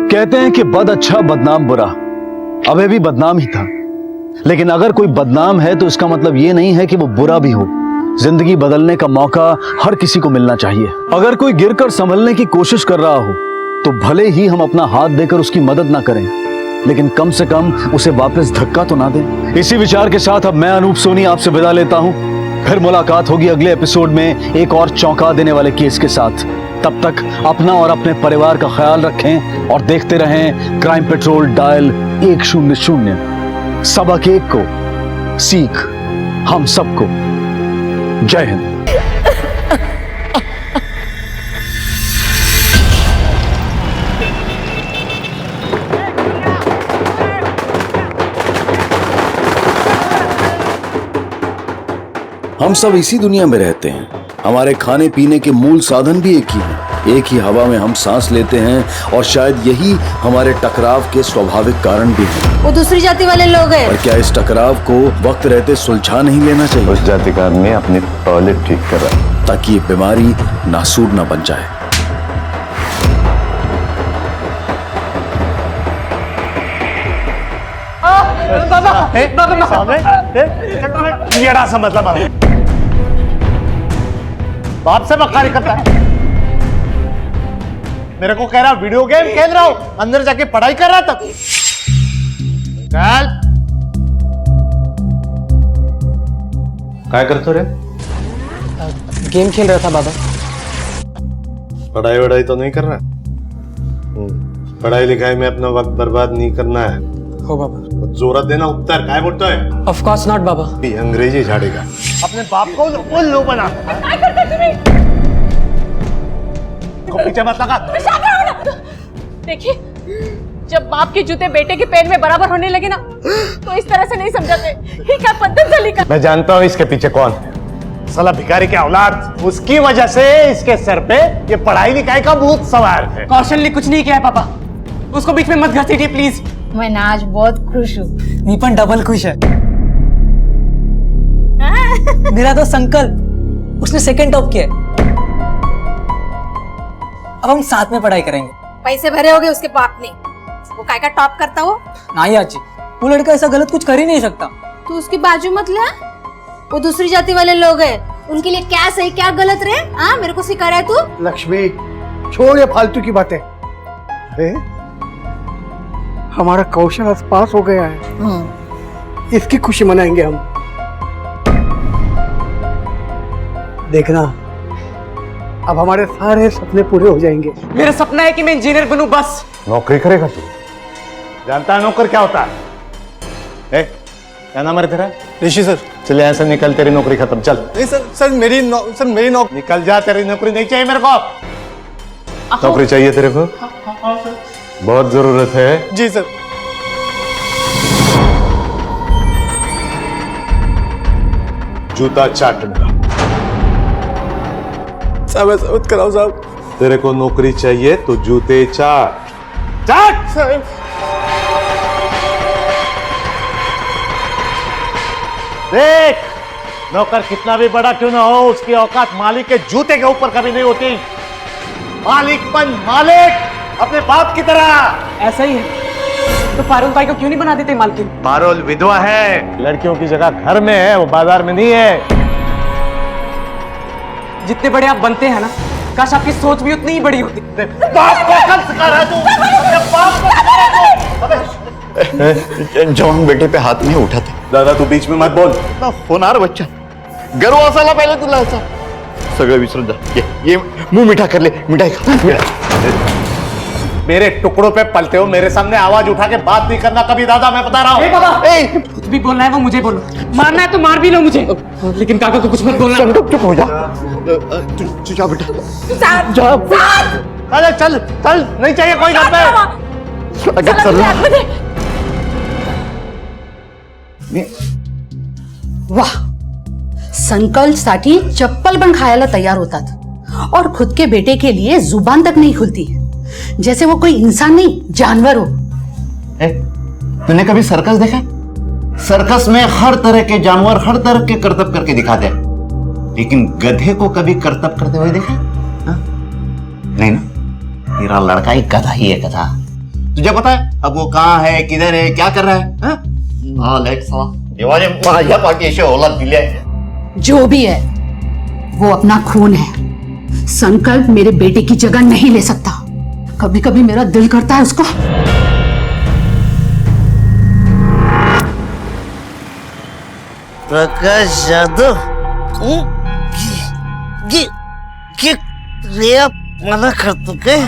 कहते हैं कि बद अच्छा बदनाम बुरा, अबे भी बदनाम ही था। लेकिन अगर कोई बदनाम है तो इसका मतलब ये नहीं है कि वो बुरा भी हो। जिंदगी बदलने का मौका हर किसी को मिलना चाहिए। अगर कोई गिरकर संभलने की कोशिश कर रहा हो तो भले ही हम अपना हाथ देकर उसकी मदद ना करें, लेकिन कम से कम उसे वापस धक्का तो ना दें। इसी विचार के साथ अब मैं अनूप सोनी आपसे विदा लेता हूं। फिर मुलाकात होगी अगले एपिसोड में एक और चौंका देने वाले केस के साथ। तब तक अपना और अपने परिवार का ख्याल रखें और देखते रहें क्राइम पेट्रोल डायल 100। सबक एक को, सीख हम सबको। जय हिंद। हम सब इसी दुनिया में रहते हैं। हमारे खाने पीने के मूल साधन भी एक ही हैं। एक ही हवा में हम सांस लेते हैं और शायद यही हमारे टकराव के स्वाभाविक कारण भी हैं। वो दूसरी जाति वाले लोग हैं। और क्या इस टकराव को वक्त रहते सुलझा नहीं लेना चाहिए? उस जाति का आदमी अपनी टॉयलेट ठीक कर रहा है ताकि ये बीमारी नासूर ना बन जाए। सा मतलब बाप से बखारी करता है। मेरे को कह रहा वीडियो गेम खेल रहा हूं, अंदर जाके पढ़ाई कर रहा था। क्या करते रे? गेम खेल रहा था बाबा। पढ़ाई वढ़ाई तो नहीं कर रहा? पढ़ाई लिखाई में अपना वक्त बर्बाद नहीं करना है। हो बाबा। जोरत देना उत्तर काय बोलता है? ऑफ कोर्स नॉट बाबा। अंग्रेजी झाड़ेगा। अपने बाप को उल्लू बना। क्या करते तुम्हें? पीछे मत लगा। देखिए, जब बाप के जूते बेटे के पैर में बराबर होने लगे ना, तो इस तरह से नहीं समझाते। ये क्या पद्धति का? मैं जानता हूँ इसके पीछे कौन है। साला भिखारी के औलाद। उसकी वजह से इसके सर पे ये पढ़ाई लिखाई का भूत सवार है। कौशल ने कुछ नहीं किया है पापा, उसको बीच में मत घसीटिए प्लीज। मैं ना आज बहुत खुश हूँ। नीपन डबल खुश है। मेरा तो संकल्प, उसने सेकंड टॉप किया है। अब हम साथ में पढ़ाई करेंगे। पैसे भरे होगे उसके बाप ने, वो काय का टॉप करता हो? नहीं आजी, वो लड़का ऐसा गलत कुछ कर ही नहीं सकता। तू उसकी बाजू मत ले। वो दूसरी जाति वाले लोग हैं, उनके लिए क्या सही क्या गलत रे? हाँ, मेरे को सिखा रहा है तू? लक्ष्मी, छोड़ ये फालतू की बातें। अरे हमारा कौशल आज पास हो गया है, इसकी खुशी मनाएंगे हम। देखना, अब हमारे सारे सपने पूरे हो जाएंगे। मेरा सपना है कि मैं इंजीनियर बनूं बस। नौकरी करेगा तू? जानता है नौकर क्या होता है? क्या नाम है तेरा? ऋषि सर, चले ऐसे निकल, तेरी नौकरी खत्म, चल। नहीं सर मेरी नौकरी निकल जा, तेरी नौकरी नहीं चाहिए मेरे को। नौकरी चाहिए तेरे को? बहुत जरूरत है। जी सर। जूता चाटने का। साहब ऐसा मत कराओ साहब। तेरे को नौकरी चाहिए तो जूते चाट चाट। साहब देख, नौकर कितना भी बड़ा क्यों ना हो, उसकी औकात मालिक के जूते के ऊपर कभी नहीं होती। मालिकपन मालिक अपने बाप की तरह। ऐसा ही है तो पारुल भाई को क्यों नहीं बना देते मालकिन? पारुल विधवा है, लड़कियों की जगह घर में है, वो बाजार में नहीं है। जितने बड़े आप बनते हैं ना, काश आपकी सोच भी उतनी ही बड़ी होती। बाप को कल सिखा रहा है तू, अपने बाप को सिखा रहा है तू। जवान बेटे पे हाथ नहीं उठाते। दादा तू बीच में मत बोल। होणार बच्चा, गर्व असायला पहिले तुला याचा। सगळं विसरून जा, ये मुंह मीठा कर ले, मिठाई खा। मेरे टुकड़ों पे पलते हो, मेरे सामने आवाज उठा के बात नहीं करना कभी दादा, मैं बता रहा हूँ। कुछ भी बोलना है वो मुझे बोलो, मारना है तो मार भी लो मुझे, लेकिन काका को कुछ मत बोलना। चुप हो जा, तू जा बेटा, जा। अरे चल चल, नहीं चाहिए कोई घर पे। अगर चल वाह, संकल्पसाठी चप्पल पण खायला तयार होतात और खुद के बेटे के लिए जुबान तक नहीं खुलती, जैसे वो कोई इंसान नहीं जानवर हो। तूने कभी सर्कस देखा? सर्कस में हर तरह के जानवर हर तरह के करतब करके दिखाते हैं, लेकिन गधे को कभी करतब करते हुए देखा? हा? नहीं ना, तेरा लड़का एक गधा ही है, गधा। तुझे पता है अब वो कहाँ है, किधर है, क्या कर रहा है? हा? माझ्या पाठीशी औलाद दिली आहे। जो भी है वो अपना खून है। संकल्प मेरे बेटे की जगह नहीं ले सकता। कभी कभी मेरा दिल करता है उसको प्रकाश यादव मना करतो काय?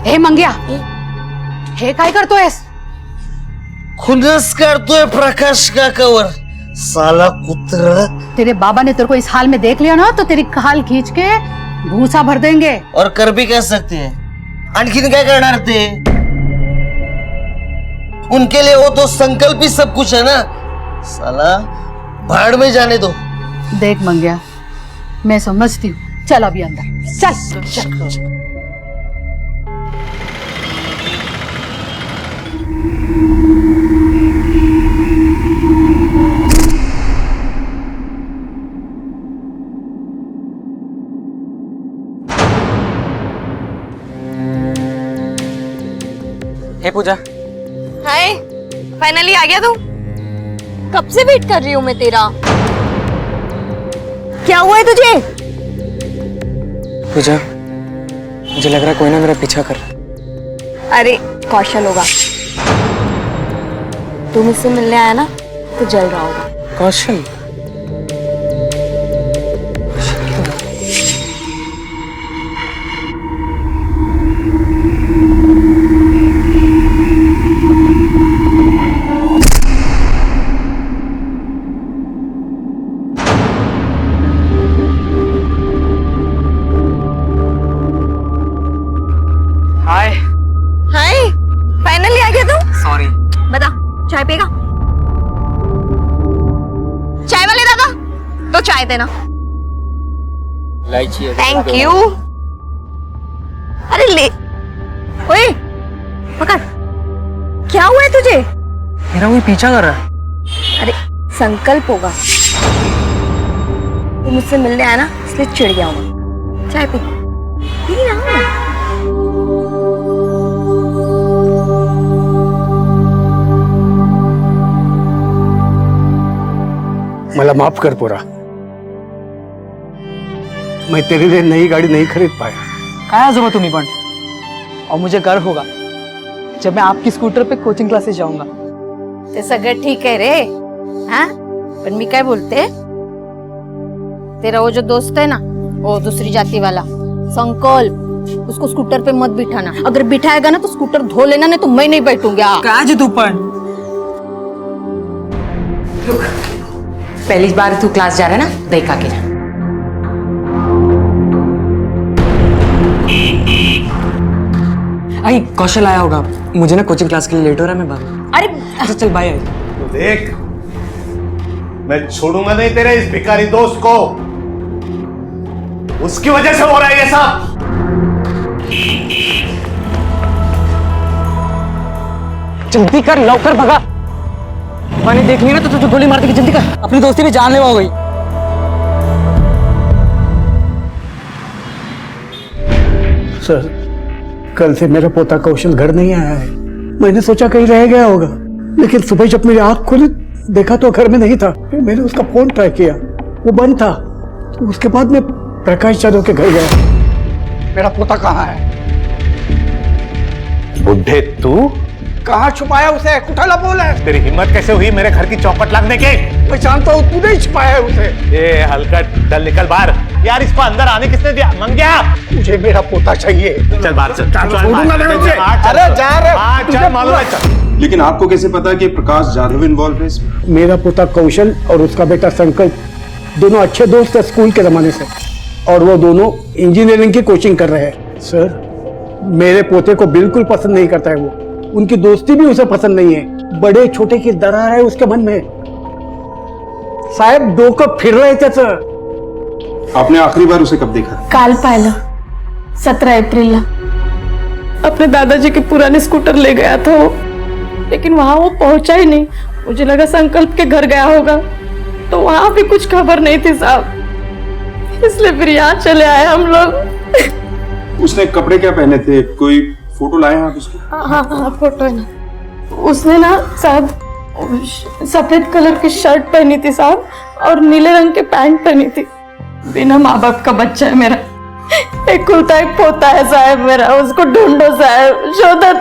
हे मंग्या, हे काय करतोयस? खुनस करतोय प्रकाश काकावर, साला कुत्रा। तेरे बाबा ने तेरे को इस हाल में देख लिया ना तो तेरी खाल खींच के भूसा भर देंगे। और कर भी कह सकते हैं, आणखीन काय करणार ते? उनके लिए वो तो संकल्प ही सब कुछ है ना। साला भाड़ में जाने दो। देख मंग्या, मैं समझती हूँ, चल अभी अंदर चल, चल। हे पूजा। हाय, फाइनली आ गया तू? कब से वेट कर रही हूँ मैं तेरा। क्या हुआ है तुझे? पूजा, मुझे लग रहा है कोई ना मेरा पीछा कर रहा। अरे कौशल होगा, तू मुझसे मिलने आया ना तो जल रहा होगा। कौशल? चाय पिएगा? चाय वाले दादा, तो चाय देना। Thank you. अरे ले, ओए पकड़। क्या हुआ है तुझे? मेरा कोई पीछा कर रहा है। अरे संकल्प होगा, वो मुझसे मिलने आया ना इसलिए चिढ़ गया हूँ। चाय पी ना। मला माफ कर पोरा, मैं तेरे लिए नई गाड़ी नहीं खरीद पाया। काय आजोबा तुम्ही पण, और मुझे गर्व होगा जब मैं आपकी स्कूटर पे कोचिंग क्लासेस जाऊंगा। ते सगळं ठीक आहे रे, हाँ? पण मी काय बोलते, तेरा वो जो दोस्त है ना, वो दूसरी जाति वाला संकल्प, उसको स्कूटर पे मत बिठाना। अगर बिठाएगा ना तो स्कूटर धो लेना, नहीं तो मैं नहीं बैठूंगा। काय जी तू पण, रुक, पहली बार तू क्लास जा रहा है ना, देख आके जा। आई कौशल आया होगा, मुझे ना कोचिंग क्लास के लिए लेट हो रहा है, मैं बाद में। अरे अच्छा चल बाय। तो देख, मैं छोड़ूंगा नहीं तेरे इस भिखारी दोस्त को। उसकी वजह से हो रहा है ये सब। जल्दी कर, लवकर भगा। मैंने देख लिया ना तो तुझे गोली मार देगी, जल्दी कर, अपनी दोस्ती भी जानलेवा हो गई। सर, कल से मेरा पोता कौशल घर नहीं आया है। मैंने सोचा कहीं रह गया होगा, लेकिन सुबह जब मेरी आंख खुली देखा तो घर में नहीं था। फिर मैंने उसका फोन ट्राई किया, वो बंद था। तो उसके बाद मैं प्रकाश यादव के घर गया। मेरा पोता कहाँ है? बुढ़े तू कहाँ छुपाया उसे? कुठाला बोल है। तेरी हिम्मत कैसे हुई मेरे घर की चौखट लगने की? मैं जानता हूँ तूने ही छुपाया है उसे। ए हलकट, चल निकल बाहर। यार इसको अंदर आने किसने दिया? मंग्या, मुझे मेरा पोता चाहिए। चल बाहर चल। अरे जा रहे, चल मालूम है चल। लेकिन आपको कैसे पता कि प्रकाश जाधव इन्वॉल्व है इसमें? मेरा पोता कौशल और उसका बेटा संकल्प दोनों अच्छे दोस्त हैं स्कूल के जमाने से, और वो दोनों इंजीनियरिंग की कोचिंग कर रहे हैं। सर, मेरे पोते को बिल्कुल पसंद नहीं करता है वो। उनकी दोस्ती भी उसे पसंद नहीं है। बड़े छोटे की दरार है उसके मन में। साहब डोकं फिर रहे थे सर। आपने आखिरी बार उसे कब देखा? काल पाहिलं 17 एप्रिलला अपने दादाजी के पुराने स्कूटर ले गया था वो, लेकिन वहां वो पहुंचा ही नहीं। मुझे लगा संकल्प के घर गया होगा, तो वहां भी कुछ खबर नहीं थी साहब, इसलिए फिर यहाँ चले आए हम लोग। उसने कपड़े क्या पहने थे? कोई फोटो लाए हैं आप उसके? हाँ फोटो है ना। उसने ना साहब सफेद कलर की शर्ट पहनी थी साहब, और नीले रंग के पैंट पहनी थी। बिना माँ बाप का बच्चा है मेरा, एक कुलता एक पोता है साहब मेरा। उसको ढूंढो साहब, शोधा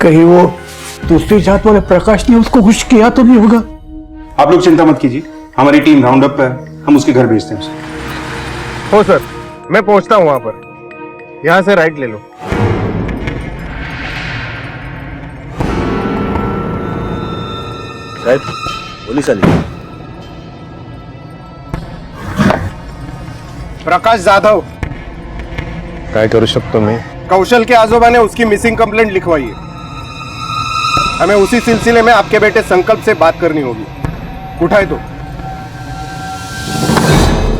कहीं वो दूसरी जात वाले प्रकाश ने उसको कुछ किया तो नहीं होगा? आप लोग चिंता मत कीजिए, हमारी टीम राउंड अप पे है, हम उसके घर भेजते हैं उसे। हो सर, मैं पहुंचता हूं वहां पर। यहां से राइट ले लो। साहेब, पुलिस आली। प्रकाश जाधव, काय करू शकतो मी? कौशल के आजोबा ने उसकी मिसिंग कंप्लेंट लिखवाई है। हमें उसी सिलसिले में आपके बेटे संकल्प से बात करनी होगी। उठाए तो।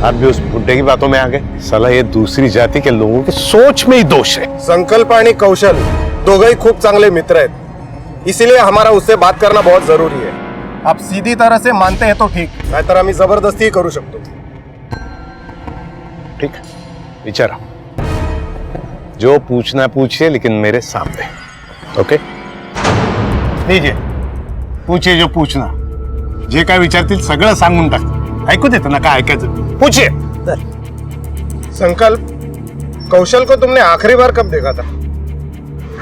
आप भी उस बुड्ढे की बातों में आ गए। साला ये दूसरी जाति के लोगों की सोच में ही दोष है। संकल्प आणि कौशल दोघंही खूप चांगले मित्र आहेत, इसीलिए हमारा उससे बात करना बहुत जरूरी है। आप सीधी तरह से मानते हैं तो ठीक, नाहीतर आम्ही जबरदस्ती करू शकतो। ठीक, विचारा, जो पूछना पूछिए, लेकिन मेरे सामने। ओके, लीजिए, पूछिए जो पूछना। जे काय विचारतील सगळं सांगून टाकतो। ऐकू देतो ना काय ऐकायचं? पूछिए। संकल्प, कौशल को तुमने आखिरी बार कब देखा था?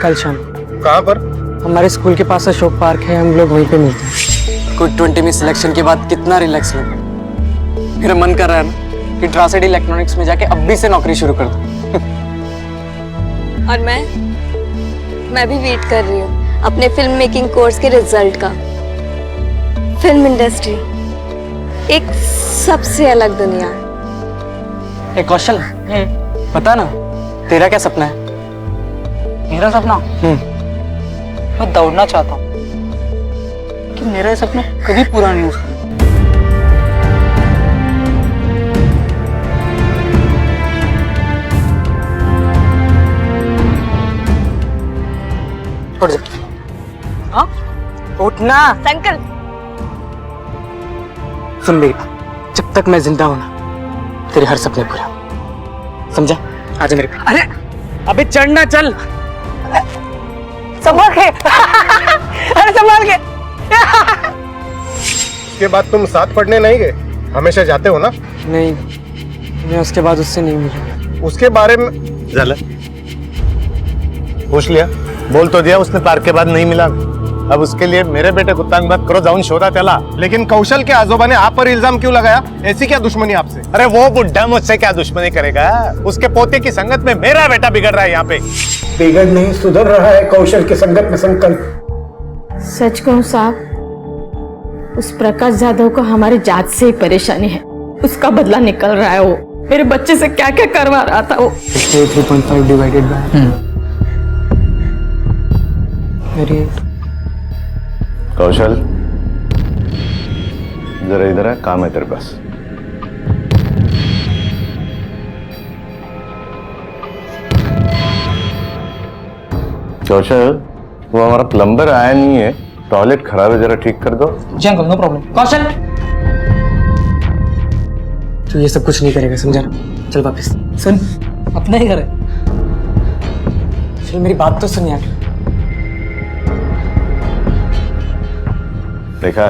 कल शाम। कहाँ पर? हमारे स्कूल के पास अशोक पार्क है, हम लोग वहीं पे मिलते हैं। कोई 20 में सिलेक्शन के बाद कितना रिलैक्स लगा। मेरा मन कर रहा है ना कि ट्रांसिटी इलेक्ट्रॉनिक्स में जाके अभी से नौकरी शुरू कर दूं। और मैं भी वेट कर रही हूँ अपने फिल्म मेकिंग कोर्स के रिजल्ट का। फिल्म इंडस्ट्री एक सबसे अलग दुनिया है। ए कौशल, पता ना तेरा क्या सपना है? मेरा सपना? मैं दौड़ना चाहता हूँ, कि मेरा ये सपना कभी पूरा नहीं हो सकता। उठ जा। हाँ? उठना। संकल्प, सुन मेरी बात, जब तक मैं जिंदा हूं ना, तेरे हर सपने पूरे हों। समझा? आजा मेरे पास। अरे अबे चढ़ना, चल। संभाल के। अरे संभाल के। उसके बाद तुम साथ पढ़ने नहीं गए? हमेशा जाते हो ना? नहीं, मैं उसके बाद उससे नहीं मिला। उसके बारे में झालं, पूछ लिया, बोल तो दिया उसने। पार्क के बाद नहीं मिला। अब उसके लिए मेरे बेटे को तंग मत करो, जाऊन शोधा त्याला। लेकिन कौशल के आजोबा ने आप पर इल्जाम क्यों लगाया? ऐसी क्या दुश्मनी आपसे? अरे वो बुड्ढा मुझसे क्या दुश्मनी करेगा? उसके पोते की संगत में मेरा बेटा बिगड़ रहा है यहाँ पे। बिगड़ नहीं, सुधर रहा है कौशल की संगत में संकल्प। सच कहूं साहब, उस प्रकाश जाधव को हमारी जात से ही परेशानी है। उसका बदला निकल रहा है। वो मेरे बच्चे से क्या क्या करवा रहा था वो। 3.5 डिवाइडेड बाय वेरी। कौशल जरा इधर है, काम है तेरे पास। कौशल, वो हमारा प्लम्बर आया नहीं है, टॉयलेट खराब है, जरा ठीक कर दो। जी अंकल, नो प्रॉब्लम। कौशल, तू ये सब कुछ नहीं करेगा, समझा ना? चल वापस। सुन, अपना ही घर है। फिर मेरी बात तो सुन यार। देखा,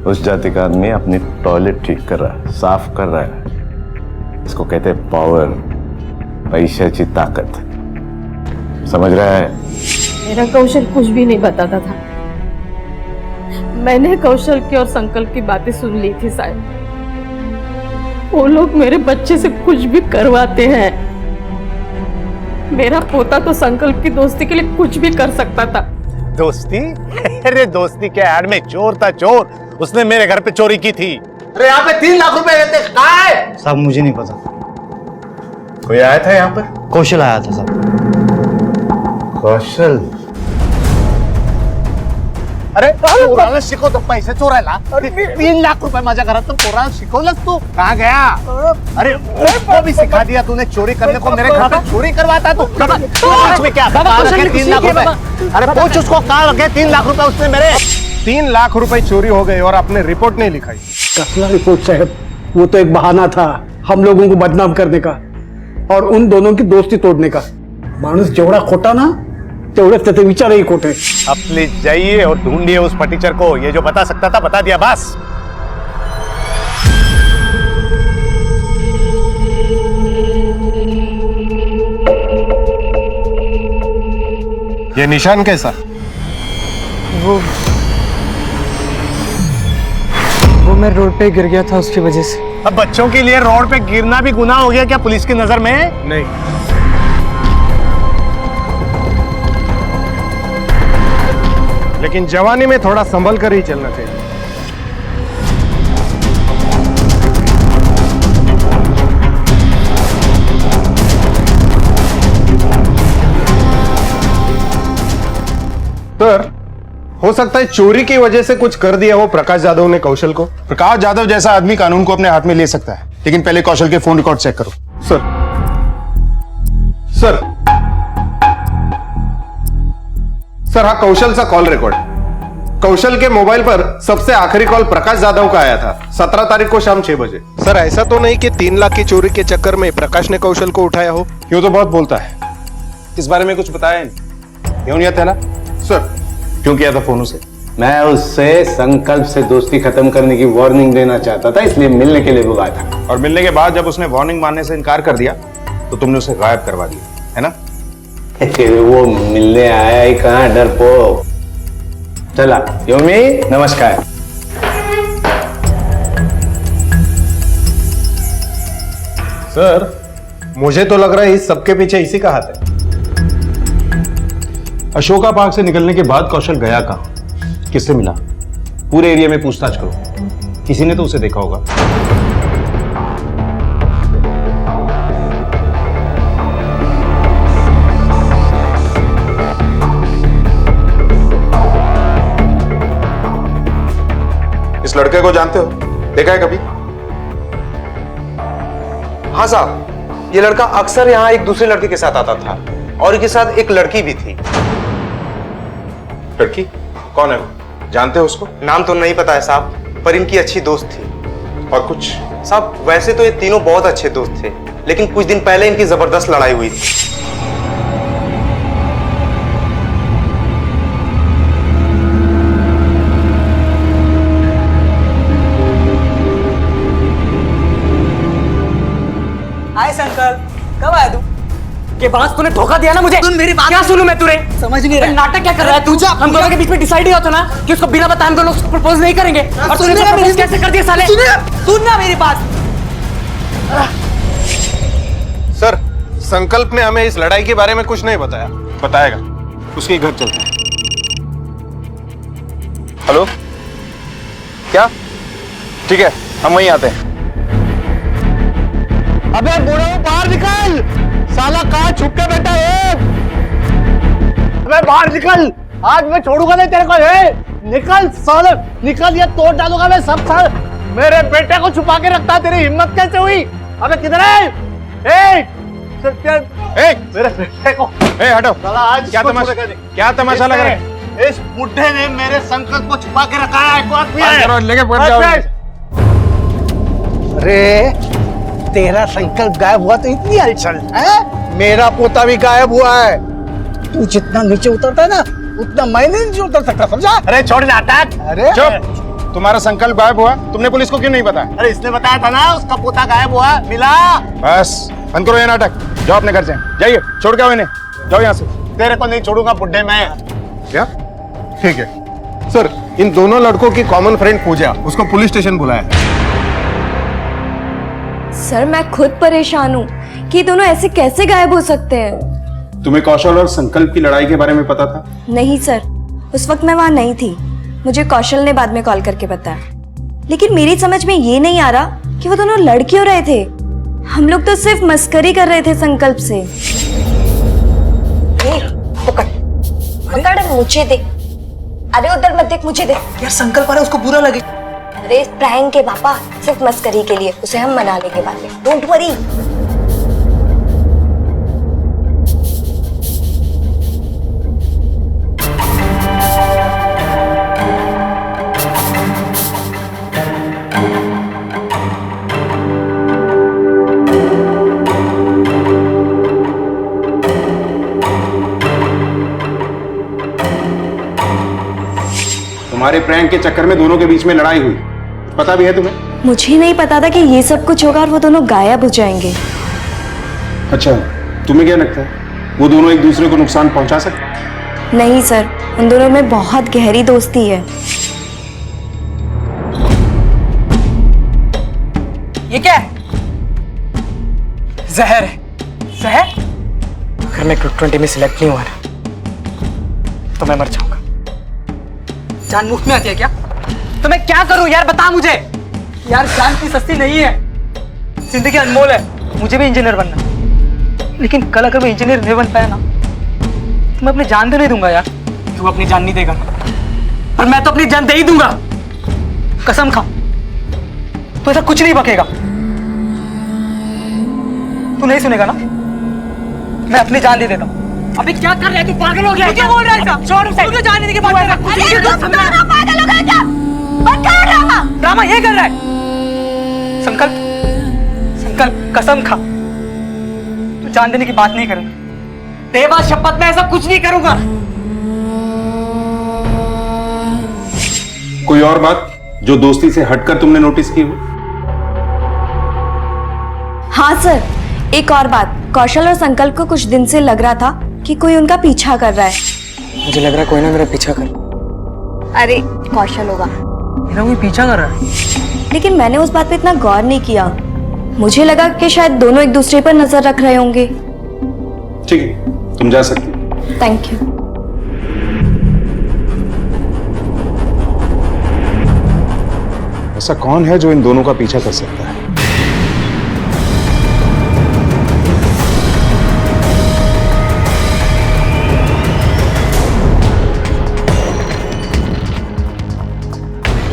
उस जाति का आदमी अपनी टॉयलेट ठीक कर रहा है, साफ कर रहा है। इसको कहते हैं पावर, पैशाची ताकत। समझ रहा है? मेरा कौशल कुछ भी नहीं बताता था। मैंने कौशल की और संकल्प की बातें सुन ली थी शायद। वो लोग मेरे बच्चे से कुछ भी करवाते हैं। मेरा पोता तो संकल्प की दोस्ती के लिए कुछ भी कर सकता था। दोस्ती? अरे दोस्ती के ऐड में चोर था चोर। उसने मेरे घर पे चोरी की थी। अरे यहाँ पे 3 लाख रुपए रहते कहाँ है? साहब मुझे नहीं पता। कोई आया था यहाँ पर? कौशल आया था साहब। कौशल? अरे पोराला शिकव तो पैसे चोरायला 3 लाख रुपए माझ्या घरात तो पोराला शिकवलंस तू? कहाँ गया? अरे उसको भी सिखा दिया तूने चोरी करने को। मेरे घर पे चोरी करवाता तू। में क्या 3 लाख रुपए? अरे पूछ उसको कहाँ लगे 3 लाख रुपए उसने मेरे। 3 लाख रुपए चोरी हो गए और आपने रिपोर्ट नहीं लिखाई। कसला रिपोर्ट साहब, वो तो एक बहाना था हम लोगों को बदनाम करने का और उन दोनों की दोस्ती तोड़ने का। मानुस जेवढा खोटा ना तेवढेच त्याचे विचारही खोटे। अब प्लीज जाइए और ढूंढिए उस फटीचर को। ये जो बता सकता था बता दिया बस। ये निशान कैसा? वो मैं रोड पे गिर गया था, उसकी वजह से। अब बच्चों के लिए रोड पे गिरना भी गुनाह हो गया क्या पुलिस की नजर में? नहीं। लेकिन जवानी में थोड़ा संभल कर ही चलना चाहिए। सर, हो सकता है चोरी की वजह से कुछ कर दिया हो प्रकाश जाधव ने कौशल को। प्रकाश जाधव जैसा आदमी कानून को अपने हाथ में ले सकता है, लेकिन पहले कौशल के फोन रिकॉर्ड चेक करो। सर हाँ, कौशल सा कॉल रिकॉर्ड। कौशल के मोबाइल पर सबसे आखिरी कॉल प्रकाश जाधव का आया था 17 तारीख को शाम 6 बजे। सर, ऐसा तो नहीं कि 3 लाख की चोरी के चक्कर में प्रकाश ने कौशल को उठाया हो। यूं तो बहुत बोलता है, इस बारे में कुछ बताया नहीं। क्यों नहीं था ना सर? क्यों किया था फोन उसे? मैं उससे संकल्प से दोस्ती खत्म करने की वार्निंग देना चाहता था, इसलिए मिलने के लिए बुलाया था। और मिलने के बाद जब उसने वार्निंग मानने से इनकार कर दिया तो तुमने उसे गायब करवा दिया, है ना? वो मिलने आया ही कहाँ, डरपोक। चला योमी, नमस्कार। सर, मुझे तो लग रहा है इस सबके पीछे इसी का हाथ है। अशोका पार्क से निकलने के बाद कौशल गया कहाँ, किससे मिला? पूरे एरिया में पूछताछ करो, किसी ने तो उसे देखा होगा। इस लड़के को जानते हो? देखा है कभी? हाँ साहब, ये लड़का अक्सर यहाँ एक दूसरे लड़के के साथ आता था और इनके साथ एक लड़की भी थी। लड़की कौन है वो? जानते हो उसको? नाम तो नहीं पता है साहब, पर इनकी अच्छी दोस्त थी। और कुछ? साहब, वैसे तो ये तीनों बहुत अच्छे दोस्त थे, लेकिन कुछ दिन पहले इनकी जबरदस्त लड़ाई हुई थी। हाय संकल्प, कब आया तू? के बाद तूने धोखा दिया ना मुझे। सुन मेरी बात। क्या सुनूं मैं तुझे? समझ नहीं रहा। नाटक क्या कर रहा है तू? हम दोनों के बीच में डिसाइड ही होता ना कि उसको बिना बताए हम दोनों उसको प्रपोज नहीं करेंगे। और तूने प्रपोज कैसे कर दिया साले? सुन ना मेरी बात। सर, संकल्प ने हमें इस लड़ाई के बारे में कुछ नहीं बताया। बताएगा, उसके घर चलते हैं। हेलो, क्या? ठीक है, हम वहीं आते हैं। अबे बुढ़ो बाहर निकल, साला कहाँ छुप के बैठा है? अबे बाहर निकल, आज मैं छोड़ूंगा नहीं तेरे को। निकल साले, निकल, ये तोड़ डालूंगा मैं सब साल। मेरे बेटे को छुपा के रखता, तेरी हिम्मत कैसे हुई? अबे किधर है? मेरे बेटे को हटो। साला आज क्या तमाशा लग रहा है? इस बुढ़े ने मेरे संकल्प को छुपा के रखा है। लेके बैठ जाओ। अरे तेरा संकल्प गायब हुआ तो इतनी हलचल है? मेरा पोता भी गायब हुआ है। तू जितना नीचे उतरता है ना, उतना मैं नहीं उतर सकता, समझा? अरे छोड़ नाटक। अरे चुप। तुम्हारा संकल्प गायब हुआ, तुमने पुलिस को क्यों नहीं बताया? अरे इसने बताया था ना, उसका पोता गायब हुआ, मिला। बस बंद करो ये नाटक, जाओ अपने घर से। जाइए, छोड़ के आओ इन्हें, जाओ यहाँ से। तेरे को नहीं छोड़ूंगा बुड्ढे मैं। क्या? ठीक है सर, इन दोनों लड़कों की कॉमन फ्रेंड पूजा, उसको पुलिस स्टेशन बुलाया। सर मैं खुद परेशान हूँ कि दोनों ऐसे कैसे गायब हो सकते हैं। तुम्हें कौशल और संकल्प की लड़ाई के बारे में पता था? नहीं सर, उस वक्त मैं वहां नहीं थी। मुझे कौशल ने बाद में कॉल करके बताया, लेकिन मेरी समझ में ये नहीं आ रहा कि वो दोनों लड़ क्यों रहे थे। हम लोग तो सिर्फ मस्करी कर रहे थे संकल्प से। पकड़ मुझे दे। अरे उधर मत देख, मुझे दे। यार संकल्प आ रहा है, उसको बुरा लगे। अरे प्रैंक के पापा, सिर्फ मस्करी के लिए, उसे हम मना लेंगे बाद में, डोंट वरी। तुम्हारे प्रैंक के चक्कर में दोनों के बीच में लड़ाई हुई, पता भी है तुम्हें? मुझे नहीं पता था कि ये सब कुछ होगा और वो दोनों गायब हो जाएंगे। अच्छा, तुम्हें क्या लगता है वो दोनों एक दूसरे को नुकसान पहुंचा सकते? नहीं सर, उन दोनों में बहुत गहरी दोस्ती है। ये क्या है? जहर है। जहर? अगर मैं ग्रुप 20 में सिलेक्ट नहीं हुआ ना, तो मैं मर जाऊंगा। जान मुफ्त में आती है क्या? तो मैं क्या करूं यार, बता मुझे। यार जान की सस्ती नहीं है, जिंदगी अनमोल है। मुझे भी इंजीनियर बनना है, लेकिन कल अगर मैं इंजीनियर नहीं बन पाया ना, तो मैं अपनी जान तो नहीं दूंगा यार। तू अपनी जान नहीं देगा, पर मैं तो अपनी जान दे ही दूंगा, कसम खा। तो ऐसा कुछ नहीं बकेगा। तू नहीं सुनेगा ना, मैं अपनी जान दे देता हूँ। अभी क्या कर रहा है तू? पागल हो गया है क्या? बोल रहा है क्या? छोड़ उसे। तू तो जान नहीं देगा। पागल हो गया क्या? बंद कर ड्रामा। ड्रामा ये कर रहा है। संकल्प, संकल्प कसम खा, तू जान देने की बात नहीं करूंगा। देवा शपथ में ऐसा कुछ नहीं करूंगा। कोई और बात जो दोस्ती से हटकर तुमने नोटिस की हो? हाँ सर, एक और बात। कौशल और संकल्प को कुछ दिन से लग रहा था कि कोई उनका पीछा कर रहा है। मुझे लग रहा है कोई ना मेरा पीछा कर। अरे कौशल होगा। मेरा कोई पीछा कर रहा है, लेकिन मैंने उस बात पे इतना गौर नहीं किया। मुझे लगा कि शायद दोनों एक दूसरे पर नजर रख रहे होंगे। ठीक है, तुम जा सकती हो। Thank you. ऐसा कौन है जो इन दोनों का पीछा कर सकता है?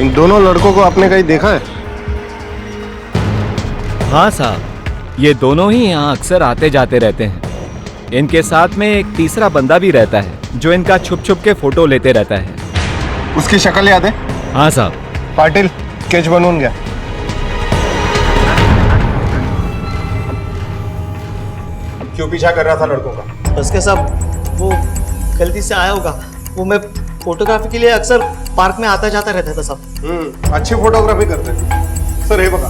इन दोनों लड़कों को आपने कहीं देखा है? हाँ साहब, ये दोनों ही यहाँ अक्सर आते जाते रहते हैं। इनके साथ में एक तीसरा बंदा भी रहता है जो इनका छुप छुप के फोटो लेते रहता है। उसकी शक्ल याद है? हाँ साहब। पाटिल, स्केच बनवून घ्या। क्यों पीछा कर रहा था लड़कों का? बस के साहब, वो गलती से आया होगा। वो मैं फोटोग्राफी के लिए अक्सर पार्क में आता जाता रहता था साहब। अच्छी फोटोग्राफी करते हैं सर। हे बघा,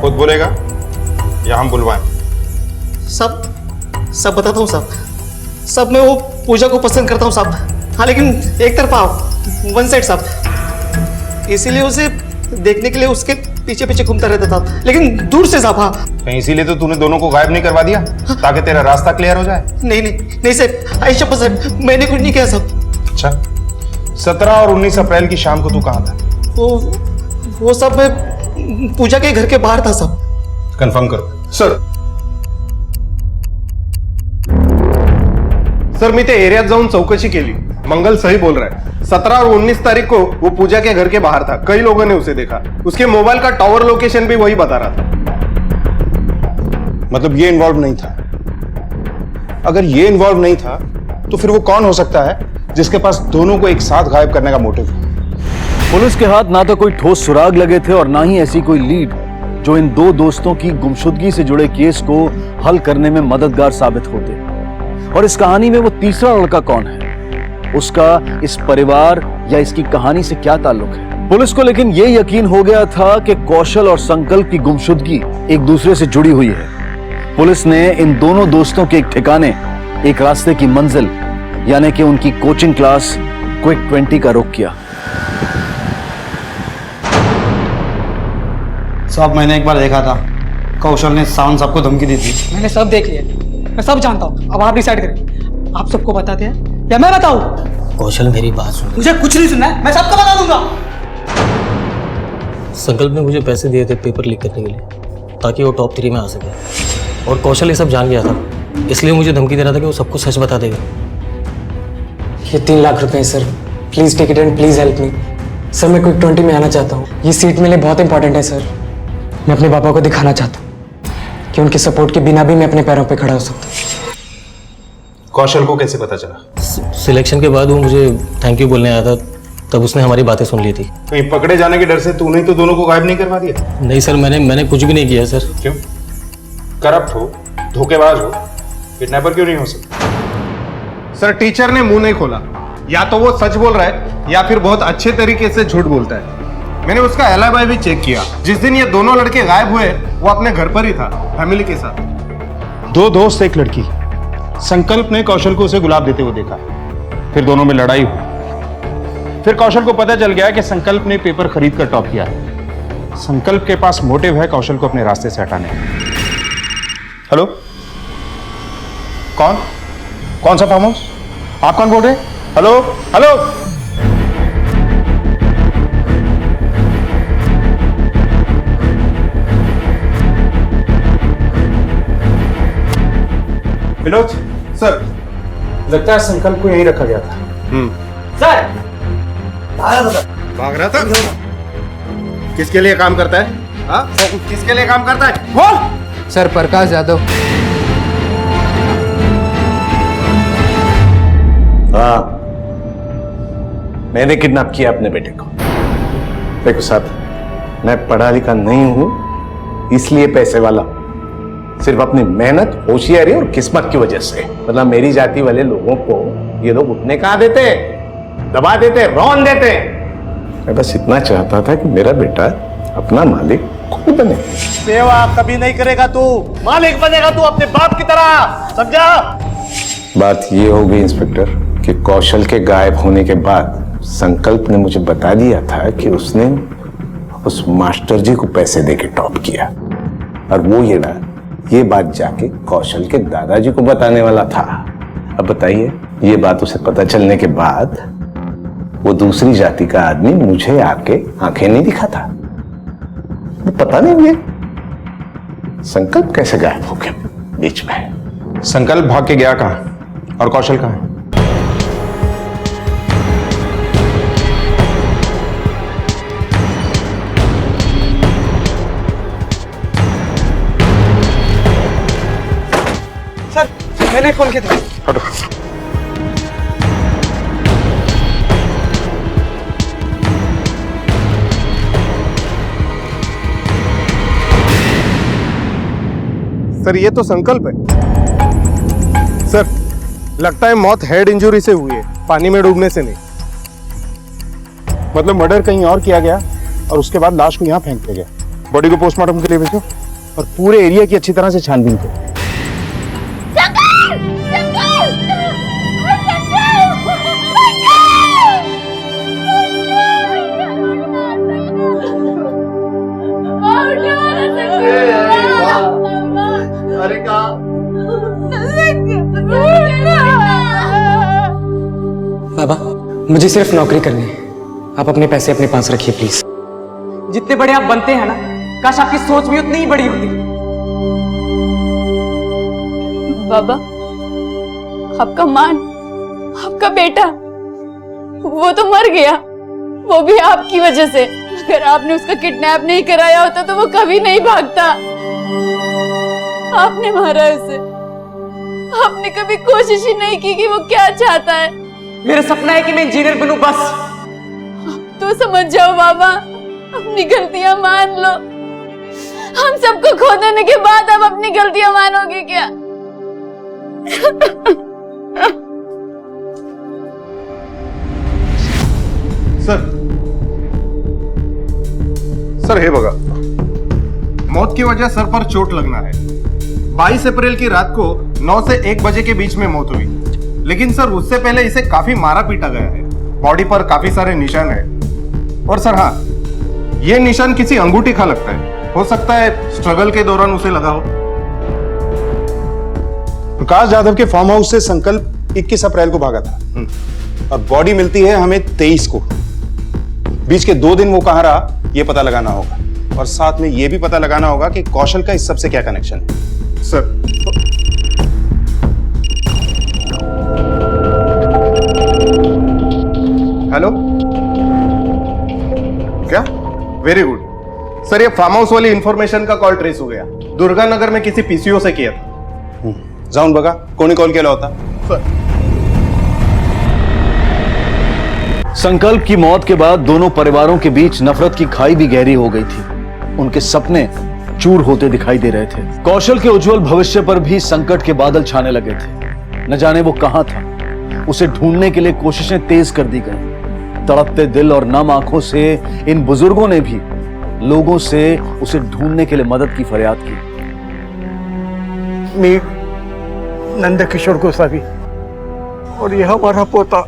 खुद बोलेगा या हम बुलवाएं? सब बताता हूँ साहब। सब मैं वो पूजा को पसंद करता हूँ साहब। हाँ लेकिन एक तरफा, वन साइड साहब। इसीलिए उसे देखने के लिए उसके पीछे पीछे घूमता रहता था, लेकिन दूर से साहब। हाँ कहीं इसीलिए तो तूने दोनों को गायब नहीं करवा दिया ताकि तेरा रास्ता क्लियर हो जाए। नहीं नहीं नहीं साहब, आयशा साहब मैंने कुछ नहीं किया साहब। अच्छा 17 और 19 अप्रैल की शाम को तू कहाँ था? वो सब मैं पूजा के घर के बाहर था साहब। कंफर्म करो सर। सर मी ते एरियात जाऊन चौकशी केली, मंगल सही बोल रहा है। 17 और 19 तारीख को वो पूजा के घर के बाहर था, कई लोगों ने उसे देखा। उसके मोबाइल का टावर लोकेशन भी वही बता रहा था। मतलब ये इन्वॉल्व नहीं था। अगर ये इन्वॉल्व नहीं था तो फिर वो कौन हो सकता है जिसके पास दोनों को एक साथ गायब करने का मोटिव है? पुलिस के हाथ ना तो कोई ठोस सुराग लगे थे और ना ही ऐसी कोई लीड जो इन दो दोस्तों की गुमशुदगी से जुड़े केस को हल करने में मददगार साबित होते। और इस कहानी में वो तीसरा लड़का कौन है, उसका इस परिवार या इसकी कहानी से क्या ताल्लुक है? पुलिस को लेकिन ये यकीन हो गया था कि कौशल और संकल्प की गुमशुदगी एक दूसरे से जुड़ी हुई है। पुलिस ने इन दोनों दोस्तों के एक ठिकाने, एक रास्ते की मंजिल यानी कि उनकी कोचिंग क्लास क्विक 20 का रुख किया। साहब मैंने एक बार देखा था, कौशल ने सावन साहब को धमकी दी थी। मैंने सब देख लिया, मैं सब जानता हूँ। अब आप डिसाइड करें, आप सबको बताते हैं या मैं बताऊँ? कौशल मेरी बात सुन। मुझे कुछ नहीं सुनना है, मैं सबको बता दूंगा। संकल्प ने मुझे पैसे दिए थे पेपर लीक करने के लिए ताकि वो टॉप 3 में आ सके, और कौशल ये सब जान गया था, इसलिए मुझे धमकी दे रहा था कि वो सबको सच बता देगा। ये 3 लाख रुपए sir, please take it and please help me. Sir मैं क्विक 20 में आना चाहता हूँ, ये सीट मेरे लिए बहुत इंपॉर्टेंट है सर। मैं अपने पापा को दिखाना चाहता हूँ कि उनके सपोर्ट के बिना भी मैं अपने पैरों पे खड़ा हो सकता हूँ। कौशल को कैसे पता चला? सिलेक्शन के बाद वो मुझे थैंक यू बोलने आया था, तब उसने हमारी बातें सुन ली थी। कहीं पकड़े जाने के डर से तूने तो दोनों को गायब नहीं करवा दिया? नहीं सर, मैंने कुछ भी नहीं किया सर। क्यों? करप्ट हो, धोखेबाज हो, किडनैपर क्यों नहीं हो सकता? सर टीचर ने मुंह नहीं खोला, या तो वो सच बोल रहा है या फिर बहुत अच्छे तरीके से झूठ बोलता है। मैंने उसका एलाबाई भी चेक किया। जिस दिन ये दोनों लड़के गायब हुए वो अपने घर पर ही था, फैमिली के साथ। 2 दोस्त एक लड़की। संकल्प ने कौशल को उसे गुलाब देते हुए देखा, फिर दोनों में लड़ाई हुई। फिर कौशल को पता चल गया कि संकल्प ने पेपर खरीद कर टॉप किया है। संकल्प के पास मोटिव है कौशल को अपने रास्ते से हटाने का। हेलो, कौन सा फार्म हाउस? आप कौन बोल रहे हैं? हेलो हेलो, विनोद सर, लगता है संकल्प को यहीं रखा गया था। सर भाग रहा था। किसके लिए काम करता है? हाँ? किसके लिए काम करता है? बोल। सर प्रकाश यादव। हाँ, मैंने किडनैप किया अपने बेटे को। देखो साहब, मैं पढ़ा लिखा नहीं हूं, इसलिए पैसे वाला, सिर्फ अपनी मेहनत, होशियारी और किस्मत की वजह से। मतलब मेरी जाति वाले लोगों को ये लोग उठने कहाँ देते, दबा देते, रौन देते। मैं बस इतना चाहता था कि मेरा बेटा अपना मालिक खुद बने। सेवा कभी नहीं करेगा तू, मालिक बनेगा तू अपने बाप की तरह, समझा? बात ये हो गई इंस्पेक्टर कि कौशल के गायब होने के बाद संकल्प ने मुझे बता दिया था कि उसने उस मास्टर जी को पैसे देके टॉप किया, और वो ये बात जाके कौशल के दादाजी को बताने वाला था। अब बताइए, ये बात उसे पता चलने के बाद वो दूसरी जाति का आदमी मुझे आके आंखें नहीं दिखाता। वो पता नहीं ये संकल्प कैसे गायब हो गया बीच में। संकल्प भाग के गया कहाँ और कौशल कहाँ है? सर मैंने फोन किया था। हटो। सर ये तो संकल्प है। सर लगता है मौत हेड इंजरी से हुई है, पानी में डूबने से नहीं। मतलब मर्डर कहीं और किया गया और उसके बाद लाश को यहाँ फेंक दिया गया। बॉडी को पोस्टमार्टम के लिए भेजो और पूरे एरिया की अच्छी तरह से छानबीन करो। मुझे सिर्फ नौकरी करनी है। आप अपने पैसे अपने पास रखिए प्लीज। जितने बड़े आप बनते हैं ना, काश आपकी सोच भी उतनी ही बड़ी होती। बाबा, आपका मान, आपका बेटा, वो तो मर गया, वो भी आपकी वजह से। अगर आपने उसका किडनैप नहीं कराया होता तो वो कभी नहीं भागता। आपने मारा उसे। आपने कभी कोशिश ही नहीं की कि वो क्या चाहता है। मेरा सपना है कि मैं इंजीनियर बनूं बस। तो समझ जाओ बाबा, अपनी गलतियां मान लो। हम सबको खो देने के बाद अब अपनी गलतियां मानोगे क्या? सर हे बघा, मौत की वजह सर पर चोट लगना है। 22 अप्रैल की रात को 9 से 1 बजे के बीच में मौत हुई, लेकिन सर उससे पहले इसे काफी मारा पीटा गया है। बॉडी पर काफी सारे निशान है। और सर हाँ, ये निशान किसी अंगूठी का लगता है। हो सकता है स्ट्रगल के दौरान उसे लगा हो। प्रकाश यादव के फार्म हाउस से संकल्प 21 अप्रैल को भागा था और बॉडी मिलती है हमें 23 को। बीच के 2 दिन वो कहां रहा ये पता लगाना होगा, और साथ में ये भी पता लगाना होगा कि कौशल का इस सब से क्या कनेक्शन है। सर हेलो, क्या? वेरी गुड सर, ये फार्म हाउस वाली इंफॉर्मेशन का कॉल ट्रेस हो गया। दुर्गा नगर में किसी पीसीओ से किया था। जाऊन बघा कोणी कॉल केला होता। संकल्प की मौत के बाद दोनों परिवारों के बीच नफरत की खाई भी गहरी हो गई थी। उनके सपने चूर होते दिखाई दे रहे थे। कौशल के उज्जवल भविष्य पर भी संकट के बादल छाने लगे थे। न जाने वो कहां था। उसे ढूंढने के लिए कोशिशें तेज कर दी गई। तड़पते दिल और नम आंखों से इन बुजुर्गों ने भी लोगों से उसे ढूंढने के लिए मदद की फरियाद की। मी नंदकिशोर गोसावी और यह हमारा पोता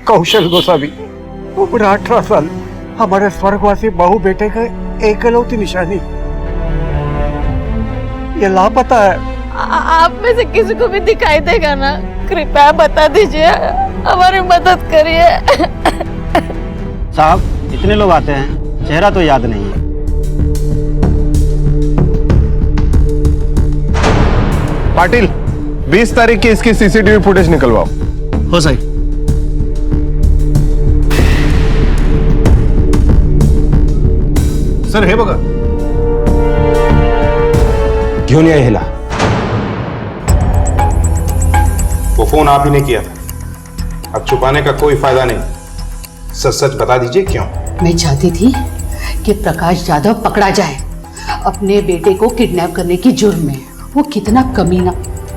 कौशल गोसावी, उम्र 18 साल, हमारे स्वर्गवासी बहु बेटे का एकलौती निशानी। ये लापता है। आप में से किसी को भी दिखाई देगा ना, कृपया बता दीजिए, हमारी मदद करिए। साहब, इतने लोग आते हैं, चेहरा तो याद नहीं है। पाटिल, 20 तारीख की इसकी सीसीटीवी फुटेज निकलवाओ। हो सही। सर हे बघा, क्यों नहीं हिला? वो फोन आप ही ने किया था। अब छुपाने का कोई फायदा नहीं। सच सच बता दीजिए क्यों? मैं चाहती थी कि प्रकाश यादव पकड़ा जाए अपने बेटे को किडनैप करने की जुर्म में। वो कितना कमीना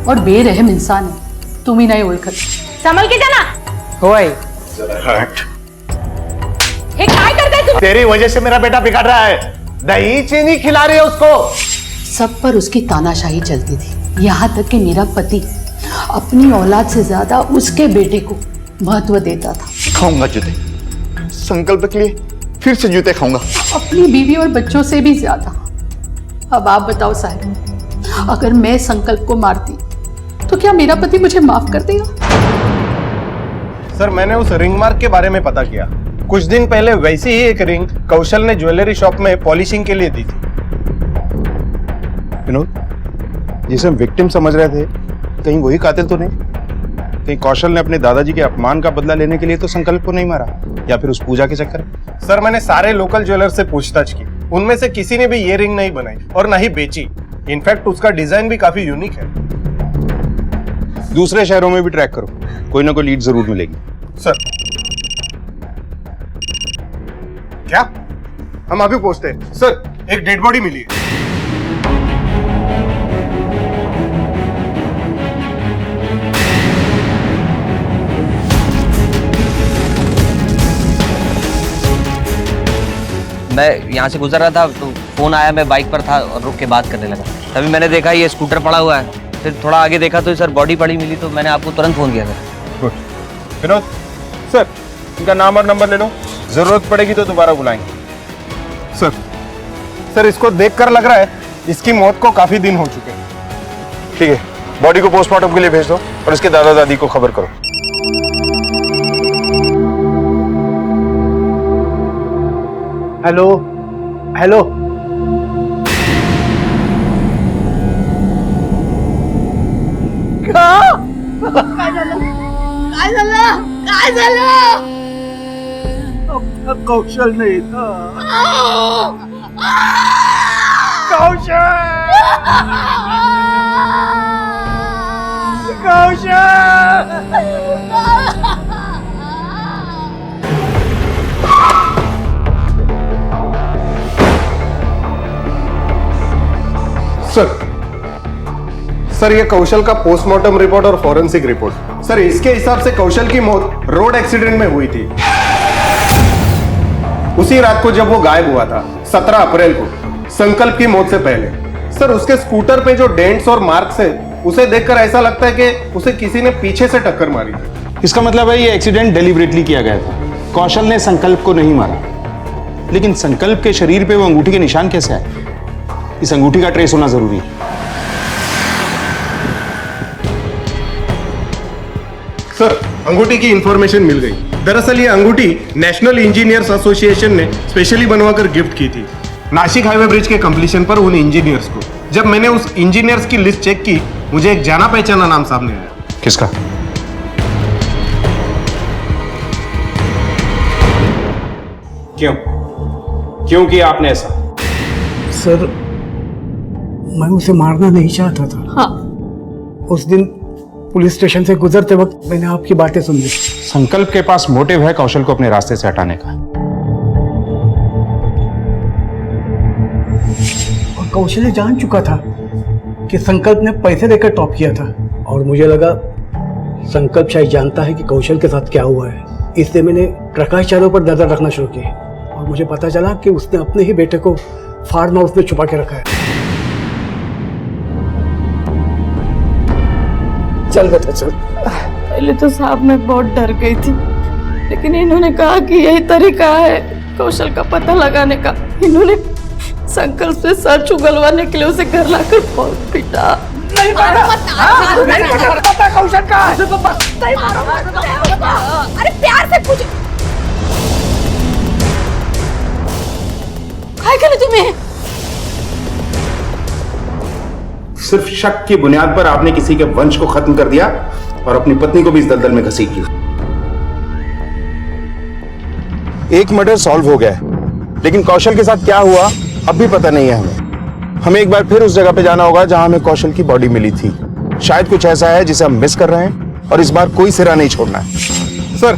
और बेरहम इंसान है, तुम ही नहीं ओळखत। संभल के जाना। होय ये क्या करते तू? तेरी वजह से मेरा बेटा बिगड़ रहा है। दही चीनी खिला रही है उसको। सब पर उसकी तानाशाही चलती थी, यहाँ तक कि मेरा पति अपनी औलाद से ज्यादा उसके बेटे को महत्व देता था। खाऊंगा जूते, संकल्प के लिए फिर से जूते खाऊंगा। अपनी बीवी और बच्चों से भी ज्यादा। अब आप बताओ साहब, अगर मैं संकल्प को मारती तो क्या मेरा पति मुझे माफ कर देगा? सर मैंने उस रिंग मार्क के बारे में पता किया। कुछ दिन पहले वैसी ही एक रिंग कौशल ने ज्वेलरी शॉप में पॉलिशिंग के लिए दी थी। विनोद, जिसे हम विक्टिम समझ रहे थे, कहीं वही कातिल तो नहीं? कहीं कौशल ने अपने दादाजी के अपमान का बदला लेने के लिए तो संकल्प को नहीं मारा, या फिर उस पूजा के चक्कर में? सर मैंने सारे लोकल ज्वेलर से पूछताछ की, उनमें से किसी ने भी ये रिंग नहीं बनाई और ना ही बेची। इनफैक्ट उसका डिजाइन भी काफी यूनिक है। दूसरे शहरों में भी ट्रैक करो, कोई ना कोई लीड जरूर मिलेगी। सर क्या? हम अभी पहुंचते हैं। सर एक डेड बॉडी मिली है। मैं यहाँ से गुजर रहा था तो फोन आया, मैं बाइक पर था और रुक के बात करने लगा। तभी मैंने देखा ये स्कूटर पड़ा हुआ है। फिर थोड़ा आगे देखा तो सर बॉडी पड़ी मिली, तो मैंने आपको तुरंत फोन किया था। विनोद सर, इनका नाम और नंबर ले लो, जरूरत पड़ेगी तो दोबारा बुलाएंगे। सर इसको देखकर लग रहा है इसकी मौत को काफी दिन हो चुके हैं। ठीक है, बॉडी को पोस्टमार्टम के लिए भेज दो और इसके दादा दादी को खबर करो। हेलो हेलो कौशल नहीं था। कौशल सर ये कौशल का पोस्टमार्टम रिपोर्ट और फॉरेंसिक रिपोर्ट। सर इसके हिसाब से कौशल की मौत रोड एक्सीडेंट में हुई थी, उसी रात को जब वो गायब हुआ था 17 अप्रैल को, संकल्प की मौत से पहले। सर उसके स्कूटर पे जो डेंट्स और मार्क्स है उसे देखकर ऐसा लगता है कि उसे किसी ने पीछे से टक्कर मारी थी। इसका मतलब है ये एक्सीडेंट डेलिबरेटली किया गया था। कौशल ने संकल्प को नहीं मारा, लेकिन संकल्प के शरीर पे वो अंगूठी के निशान कैसे आए? इस अंगूठी का ट्रेस होना जरूरी है। सर अंगूठी की इंफॉर्मेशन मिल गई। दरअसल ये अंगूठी नेशनल इंजीनियर्स एसोसिएशन ने स्पेशली बनवाकर गिफ्ट की थी नासिक हाईवे ब्रिज के कंप्लीशन पर उन इंजीनियर्स को। जब मैंने उस इंजीनियर्स की लिस्ट चेक की, मुझे एक जाना पहचाना नाम सामने आया। किसका? क्यों किया आपने ऐसा? सर मैं उसे मारना नहीं चाहता था। हाँ। उस दिन पुलिस स्टेशन से गुजरते वक्त मैंने आपकी बातें सुन ली। संकल्प के पास मोटिव है कौशल को अपने रास्ते से हटाने का, और कौशल जान चुका था कि संकल्प ने पैसे देकर टॉप किया था, और मुझे लगा संकल्प शायद जानता है कि कौशल के साथ क्या हुआ है, इसलिए मैंने प्रकाश यादव पर नजर रखना शुरू की, और मुझे पता चला कि उसने अपने ही बेटे को फार्म हाउस में छुपा के रखा है। चल बेटा चल। पहले तो साहब मैं बहुत डर गई थी, लेकिन इन्होंने कहा कि यही तरीका है कौशल का पता लगाने का। इन्होंने संकल्प से सर उगलवाने के लिए उसे घर लाकर बहुत पीटा। नहीं पता कौशल का। अरे प्यार से पूछ। काय करे तुम्हें? सिर्फ शक की बुनियाद पर आपने किसी के वंश को खत्म कर दिया और अपनी पत्नी को भी इस दलदल में घसीट लिया। एक मर्डर सॉल्व हो गया है, लेकिन कौशल के साथ क्या हुआ अब भी पता नहीं है हमें एक बार फिर उस जगह पे जाना होगा जहां हमें कौशल की बॉडी मिली थी। शायद कुछ ऐसा है जिसे हम मिस कर रहे हैं, और इस बार कोई सिरा नहीं छोड़ना है। सर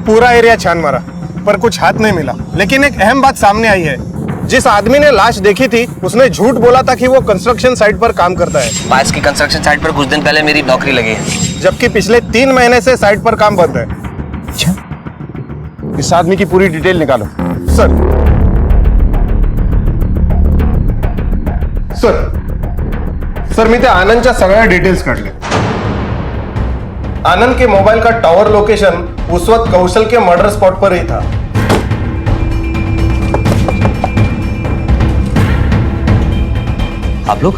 पूरा एरिया छान मारा पर कुछ हाथ नहीं मिला, लेकिन एक अहम बात सामने आई है। जिस आदमी ने लाश देखी थी उसने झूठ बोला था कि वो कंस्ट्रक्शन साइट पर काम करता है। पास की कंस्ट्रक्शन साइट पर कुछ दिन पहले मेरी नौकरी लगी है, जबकि पिछले 3 महीने से साइट पर काम बंद है। अच्छा, इस आदमी की पूरी डिटेल निकालो। सर मी त्या आनंदच्या सगळ्या डिटेल्स काढले। आनंद के मोबाइल का टावर लोकेशन उस वक्त कौशल के मर्डर स्पॉट पर ही था। आप लोग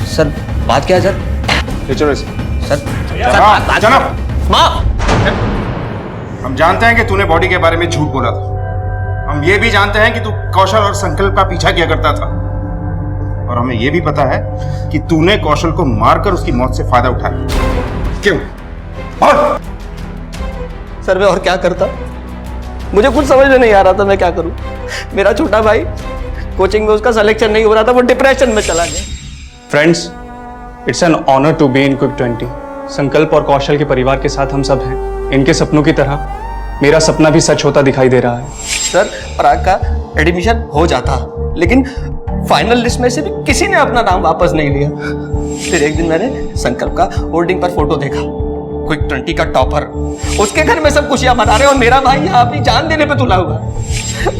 सर बात क्या है सर? सर हम जानते हैं कि तूने बॉडी के बारे में झूठ बोला था। हम ये भी जानते हैं कि तू कौशल और संकल्प का पीछा किया करता था, और हमें ये भी पता है कि तूने कौशल को मारकर उसकी मौत से फायदा उठाया। क्यों? और सर मैं और क्या करता, मुझे कुछ समझ में नहीं आ रहा था मैं क्या करूं। मेरा छोटा भाई कोचिंग में उसका सिलेक्शन नहीं हो रहा था, वो डिप्रेशन में चला गया। Friends, it's an honour to be in quick 20। संकल्प और कौशल के परिवार के साथ हम सब हैं। इनके सपनों की तरह मेरा सपना भी सच होता दिखाई दे रहा है। सर पराग का एडमिशन हो जाता, लेकिन फाइनल लिस्ट में से भी किसी ने अपना नाम वापस नहीं लिया। फिर एक दिन मैंने संकल्प का होर्डिंग पर फोटो देखा, क्विक 20 का टॉपर। उसके घर में सब खुशियां मना रहे और मेरा भाई यहाँ अपनी जान देने पे तुला हुआ।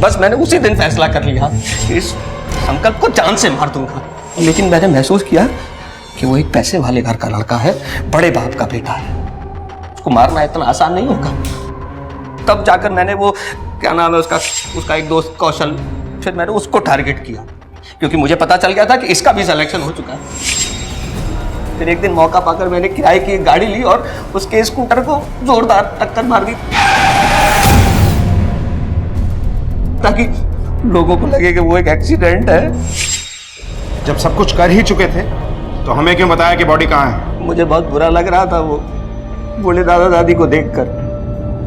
बस मैंने उसी दिन फैसला कर लिया कि इस संकल्प को जान से मार दूंगा। लेकिन मैंने महसूस किया कि वो एक पैसे वाले घर का लड़का है, बड़े बाप का बेटा है, उसको मारना इतना आसान नहीं होगा। तब जाकर मैंने वो क्या नाम है उसका एक दोस्त कौशल, फिर मैंने उसको टारगेट किया, क्योंकि मुझे पता चल गया था कि इसका भी सिलेक्शन हो चुका है। फिर एक दिन मौका पाकर मैंने किराए की एक गाड़ी ली और उसके स्कूटर को जोरदार टक्कर मार दी, ताकि लोगों को लगे कि वो एक एक्सीडेंट है। जब सब कुछ कर ही चुके थे तो हमें क्यों बताया कि बॉडी कहाँ है? मुझे बहुत बुरा लग रहा था वो बूढ़े दादा दादी को देखकर।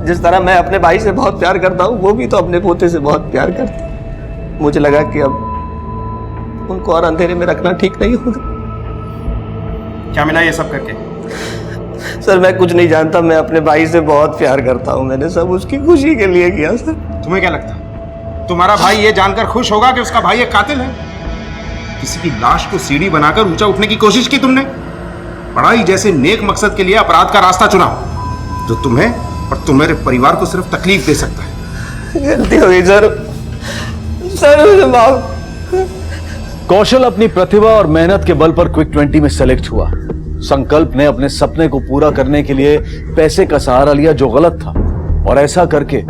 जिस तरह मैं अपने भाई से बहुत प्यार करता हूँ, वो भी तो अपने पोते से बहुत प्यार करते। मुझे लगा कि अब उनको और अंधेरे में रखना ठीक नहीं होगा। क्या मिला ये सब करके? सर मैं कुछ नहीं जानता, मैं अपने भाई से बहुत प्यार करता हूँ, मैंने सब उसकी खुशी के लिए किया सर। तुम्हें क्या लगता तुम्हारा भाई ये जानकर खुश होगा कि उसका भाई एक कातिल है? किसी की लाश को सीढ़ी बनाकर ऊंचा उठने की कोशिश की तुमने। पढ़ाई जैसे नेक मकसद के लिए अपराध का रास्ता चुना, जो तुम्हें और तुम्हारे परिवार को सिर्फ तकलीफ दे सकता है। गलती हो गई सर, सर मुझे माफ। कौशल अपनी प्रतिभा और मेहनत के बल पर क्विक 20 में सेलेक्ट हुआ। संकल्प ने अपने सपने को पूरा करने के लिए पैसे का सहारा लिया, जो गलत था, और ऐसा करके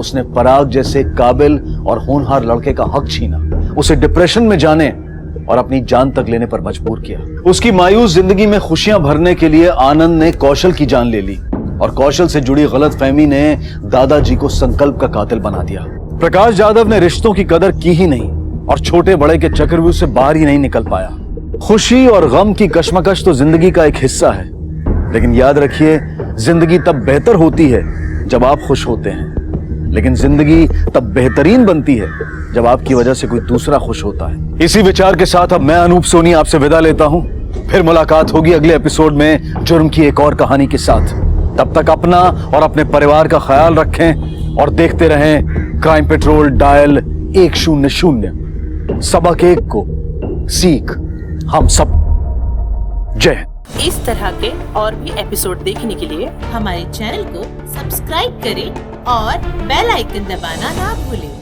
उसने पराग जैसे काबिल और होनहार लड़के का हक छीना, उसे डिप्रेशन में जाने और अपनी जान तक लेने पर मजबूर किया। उसकी मायूस जिंदगी में खुशियां भरने के लिए आनंद ने कौशल की जान ले ली, और कौशल से जुड़ी गलतफहमी ने दादाजी को संकल्प का कातिल बना दिया। प्रकाश जाधव ने रिश्तों की कदर की ही नहीं और छोटे बड़े के चक्रव्यूह से बाहर ही नहीं निकल पाया। खुशी और गम की कश्मकश तो जिंदगी का एक हिस्सा है, लेकिन याद रखिए, जिंदगी तब बेहतर होती है जब आप खुश होते हैं, लेकिन जिंदगी तब बेहतरीन बनती है जब आपकी वजह से कोई दूसरा खुश होता है। इसी विचार के साथ अब मैं अनूप सोनी आपसे विदा लेता हूं। फिर मुलाकात होगी अगले एपिसोड में जुर्म की एक और कहानी के साथ। तब तक अपना और अपने परिवार का ख्याल रखें और देखते रहें क्राइम पेट्रोल डायल 100। सबक एक को सीख हम सब। जय। इस तरह के और भी एपिसोड देखने के लिए हमारे चैनल को सब्सक्राइब करें और बेल आइकन दबाना ना भूलें।